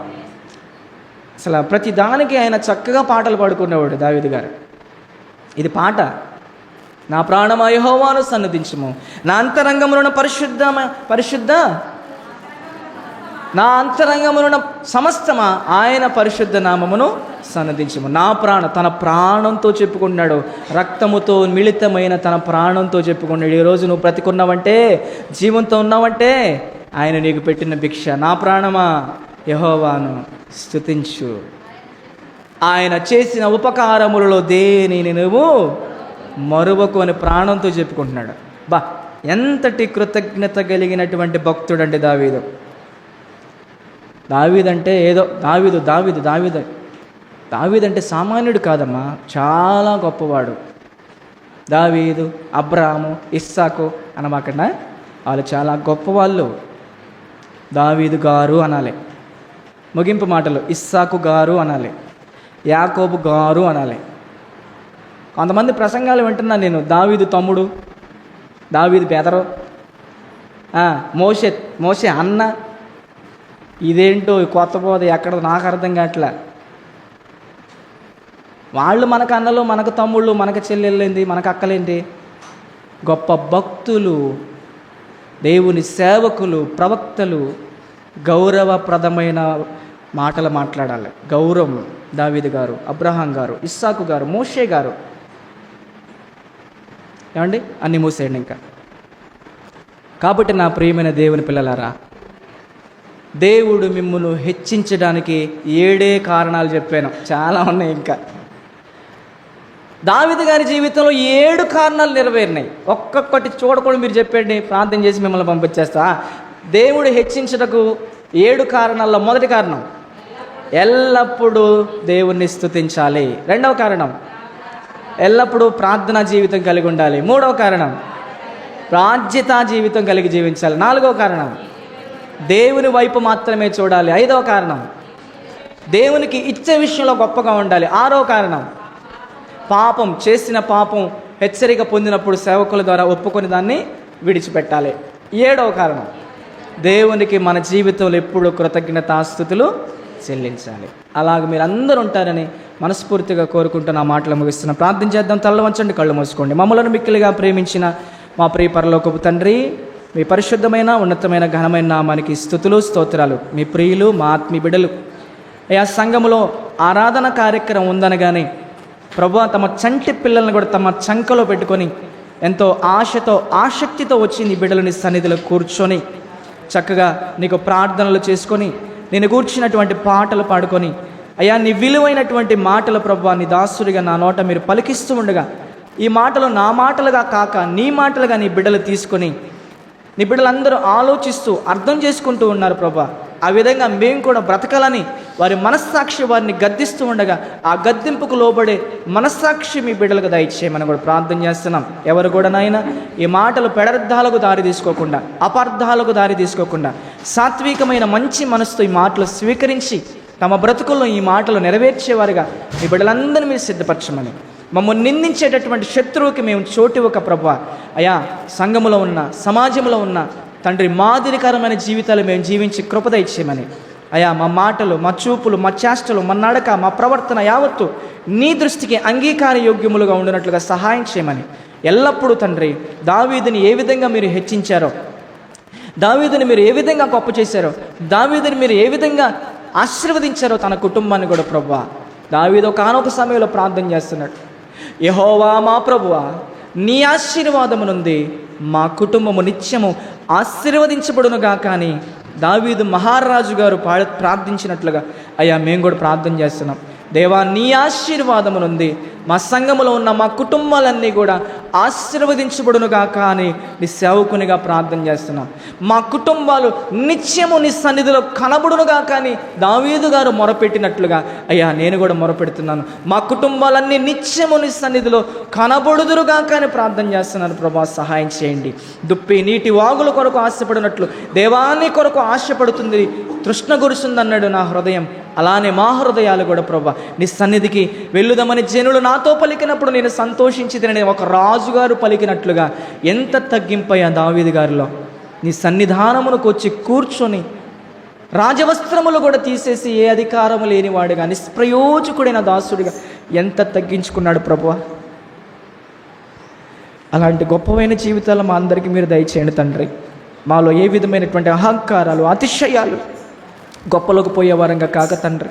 అసలు ప్రతి దానికి ఆయన చక్కగా పాటలు పాడుకునేవాడు దావీదు గారు. ఇది పాట. నా ప్రాణమా యెహోవాను సన్నిధించుము, నా అంతరంగమున పరిశుద్ధ నా అంతరంగమున సమస్తమా ఆయన పరిశుద్ధ నామమును సన్నదించము. నా తన ప్రాణంతో చెప్పుకున్నాడు, రక్తముతో మిళితమైన తన ప్రాణంతో చెప్పుకున్నాడు. ఈరోజు నువ్వు బ్రతికున్నావంటే, జీవంతో ఉన్నావంటే ఆయన నీకు పెట్టిన భిక్ష. నా ప్రాణమా యెహోవాను స్తుతించు, ఆయన చేసిన ఉపకారములలో దేనిని నువ్వు మరువకు అని ప్రాణంతో చెప్పుకుంటున్నాడు. బా, ఎంతటి కృతజ్ఞత కలిగినటువంటి భక్తుడండి దావీదు. దావీదంటే ఏదో దావీదంటే సామాన్యుడు కాదమ్మా, చాలా గొప్పవాడు. దావీదు, అబ్రాహాము, ఇస్సాకు అనమాకన్నా వాళ్ళు చాలా గొప్పవాళ్ళు. దావీదు గారు అనాలి, ముగింపు మాటలు ఇస్సాకు గారు అనాలి, యాకోబు గారు అనాలి. కొంతమంది ప్రసంగాలు వింటున్నాను నేను, దావీదు తమ్ముడు, దావీదు బెదరు, మోషే అన్న. ఇదేంటో కొత్త బోధ, ఎక్కడ నాకు అర్థం కావట్లే. వాళ్ళు మనకు అన్నలు, మనకు తమ్ముళ్ళు, మనకు చెల్లెళ్ళేంటి, మనకు అక్కలేంటి? గొప్ప భక్తులు, దేవుని సేవకులు, ప్రవక్తలు గౌరవప్రదమైన మాటలు మాట్లాడాలి. గౌరవం. దావీదు గారు, అబ్రహాం గారు, ఇస్సాకు గారు, మోషే గారు. ఏమండి, అన్నీ మూసేయండి ఇంకా. కాబట్టి నా ప్రియమైన దేవుని పిల్లలారా, దేవుడు మిమ్మల్ని హెచ్చించడానికి 7 కారణాలు చెప్పాను, చాలా ఉన్నాయి ఇంకా. దావీదు గారి జీవితంలో 7 కారణాలు నెరవేరినాయి. ఒక్కొక్కటి చూడకుండా మీరు చెప్పండి, ప్రార్థన చేసి మిమ్మల్ని పంపించేస్తా. దేవుడు హెచ్చించటకు 7 కారణాల్లో మొదటి కారణం, ఎల్లప్పుడూ దేవుణ్ణి స్తుతించాలి. 2వ కారణం, ఎల్లప్పుడూ ప్రార్థనా జీవితం కలిగి ఉండాలి. 3వ కారణం, బాధ్యతా జీవితం కలిగి జీవించాలి. 4వ కారణం, దేవుని వైపు మాత్రమే చూడాలి. 5వ కారణం, దేవునికి ఇచ్చే విషయంలో గొప్పగా ఉండాలి. 6వ కారణం, పాపం చేసిన పాపం హెచ్చరిక పొందినప్పుడు సేవకుల ద్వారా ఒప్పుకొని దాన్ని విడిచిపెట్టాలి. 7వ కారణం, దేవునికి మన జీవితంలో ఎప్పుడు కృతజ్ఞతాస్తుతులు చెల్లించాలి. అలాగ మీరు అందరూ ఉంటారని మనస్ఫూర్తిగా కోరుకుంటూ నా మాటలు ముగిస్తున్నా. ప్రార్థన చేద్దాం. తల్ల వంచండి, కళ్ళు మూసుకోండి. మమ్మలను మిక్కిలిగా ప్రేమించిన మా ప్రియ పరలోకపు తండ్రి, మీ పరిశుద్ధమైన ఉన్నతమైన ఘనమైన నామానికి స్తుతులు స్తోత్రాలు. మీ ప్రియులు, మా ఆత్మీయ బిడ్డలు ఆ సంఘములో ఆరాధన కార్యక్రమం ఉందనగానే ప్రభువా, తమ చంటి పిల్లల్ని కూడా తమ చంకలో పెట్టుకొని ఎంతో ఆశతో ఆసక్తితో వచ్చి నీ బిడ్డలని సన్నిధిలో కూర్చొని చక్కగా నీకు ప్రార్థనలు చేసుకొని నేను కూర్చున్నటువంటి పాటలు పాడుకొని, అయ్యా నీ విలువైనటువంటి మాటలు ప్రభువా నీ దాసుడిగా నా నోట మీరు పలికిస్తూ ఉండగా, ఈ మాటలు నా మాటలుగా కాక నీ మాటలుగా నీ బిడ్డలు తీసుకొని నీ బిడ్డలందరూ ఆలోచిస్తూ అర్థం చేసుకుంటూ ఉన్నారు ప్రభా. ఆ విధంగా మేము కూడా బ్రతకాలని వారి మనస్సాక్షి వారిని గద్దిస్తూ ఉండగా, ఆ గద్దింపుకు లోబడే మనస్సాక్షి మీ బిడ్డలకు దయచేయమని కూడా ప్రార్థన చేస్తున్నాం. ఎవరు కూడా నాయన ఈ మాటలు పెడర్థాలకు దారి తీసుకోకుండా, అపార్థాలకు దారి తీసుకోకుండా, సాత్వికమైన మంచి మనసుతో ఈ మాటలు స్వీకరించి తమ బ్రతుకుల్లో ఈ మాటలు నెరవేర్చేవారుగా మీ బిడ్డలందరినీ మీరు సిద్ధపరచమని, మమ్మల్ని నిందించేటటువంటి శత్రువుకి మేము చోటు ఒక ప్రభువా, అయా సంఘములో ఉన్న సమాజంలో ఉన్న తండ్రి మాదిరికరమైన జీవితాలు మేము జీవించి కృపద ఇచ్చేయమని, అయా మా మాటలు, మా చూపులు, మా చేష్టలు, మా నడక, మా ప్రవర్తన యావత్తు నీ దృష్టికి అంగీకార యోగ్యములుగా ఉండినట్లుగా సహాయం చేయమని, ఎల్లప్పుడూ తండ్రి దావీదుని ఏ విధంగా మీరు హెచ్చించారో, దావీదుని మీరు ఏ విధంగా గొప్ప చేశారో, దావీదుని మీరు ఏ విధంగా ఆశీర్వదించారో తన కుటుంబాన్ని కూడా ప్రభువా, దావీదు ఒకానొక సమయంలో ప్రార్థన చేస్తున్నాడు, యెహోవా మా ప్రభువా నీ ఆశీర్వాదము నుండి మా కుటుంబము నిత్యము ఆశీర్వదించబడునుగా. కానీ దావీదు మహారాజు గారు ప్రార్థించినట్లుగా అయ్యా మేము కూడా ప్రార్థన చేస్తున్నాం. దేవా నీ ఆశీర్వాదము నుండి మా సంఘములో ఉన్న మా కుటుంబాలన్నీ కూడా ఆశీర్వదించబడునుగాక అని నీ సేవకునిగా ప్రార్థన చేస్తున్నాం. మా కుటుంబాలు నిత్యము నీ సన్నిధిలో కనబడునుగాక అని దావీదు గారు మొరపెట్టినట్లుగా అయ్యా నేను కూడా మొరపెడుతున్నాను. మా కుటుంబాలన్నీ నిత్యము నీ సన్నిధిలో కనబడుదురుగాక అని ప్రార్థన చేస్తున్నాను. ప్రభా సహాయం చేయండి. దుప్పి నీటి వాగుల కొరకు ఆశపడినట్లు దేవాన్ని కొరకు ఆశపడుతుంది, తృష్ణ గురుస్తుందన్నాడు నా హృదయం. అలానే మా హృదయాలు కూడా ప్రభా నీ సన్నిధికి వెళ్ళుదామని జనులు నాతో పలికినప్పుడు నేను సంతోషించి తినని ఒక రాజుగారు పలికినట్లుగా ఎంత తగ్గింపయ్యా దావీదు గారిలో. నీ సన్నిధానమునకు వచ్చి కూర్చొని రాజవస్త్రములు కూడా తీసేసి ఏ అధికారము లేనివాడుగా నిష్ప్రయోజకుడైన దాసుడిగా ఎంత తగ్గించుకున్నాడు ప్రభువా. అలాంటి గొప్పమైన జీవితాలు మా అందరికీ మీరు దయచేయండి తండ్రి. మాలో ఏ విధమైనటువంటి అహంకారాలు, అతిశయాలు గొప్పలోకి పోయే వారంగా కాక తండ్రి,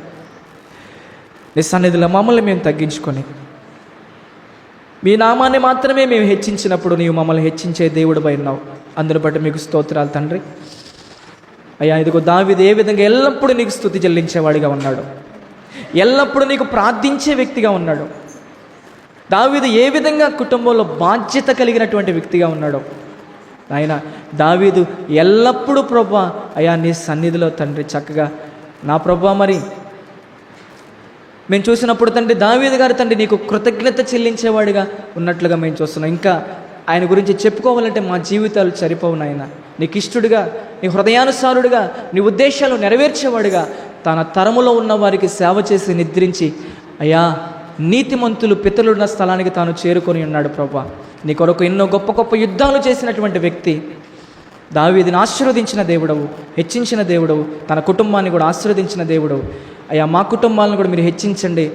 నీ సన్నిధిలో మమ్మల్ని మేము తగ్గించుకొని మీ నామాన్ని మాత్రమే మేము హెచ్చించినప్పుడు నీవు మమ్మల్ని హెచ్చించే దేవుడు ఉన్నావు. అందుని బట్టి మీకు స్తోత్రాలు తండ్రి. అయ్యా ఇదిగో దావీదు ఏ విధంగా ఎల్లప్పుడూ నీకు స్తుతి చెల్లించేవాడిగా ఉన్నాడు, ఎల్లప్పుడూ నీకు ప్రార్థించే వ్యక్తిగా ఉన్నాడు. దావీదు ఏ విధంగా కుటుంబంలో బాధ్యత కలిగినటువంటి వ్యక్తిగా ఉన్నాడో ఆయన దావీదు ఎల్లప్పుడూ ప్రభా అయ్యా నీ సన్నిధిలో తండ్రి చక్కగా నా ప్రభా మరి మేము చూసినప్పుడు తండ్రి దావీదు గారు తండ్రి నీకు కృతజ్ఞత చెల్లించేవాడిగా ఉన్నట్లుగా మేము చూస్తున్నాం. ఇంకా ఆయన గురించి చెప్పుకోవాలంటే మా జీవితాలు సరిపోవు నాయన. నీకు ఇష్టడుగా, నీ హృదయానుసారుడుగా, నీ ఉద్దేశాలు నెరవేర్చేవాడుగా తన తరములో ఉన్న వారికి సేవ చేసి నిద్రించి అయ్యా నీతిమంతులు పితరులున్న స్థలానికి తాను చేరుకొని ఉన్నాడు ప్రభా. నీ కొరకు ఎన్నో గొప్ప గొప్ప యుద్ధాలు చేసినటువంటి వ్యక్తి దావీదుని ఆశీర్వదించిన దేవుడవు, హెచ్చించిన దేవుడవు, తన కుటుంబాన్ని కూడా ఆశీర్వదించిన దేవుడవు. అయ్యా మా కుటుంబాలను కూడా మీరు హెచ్చించండి,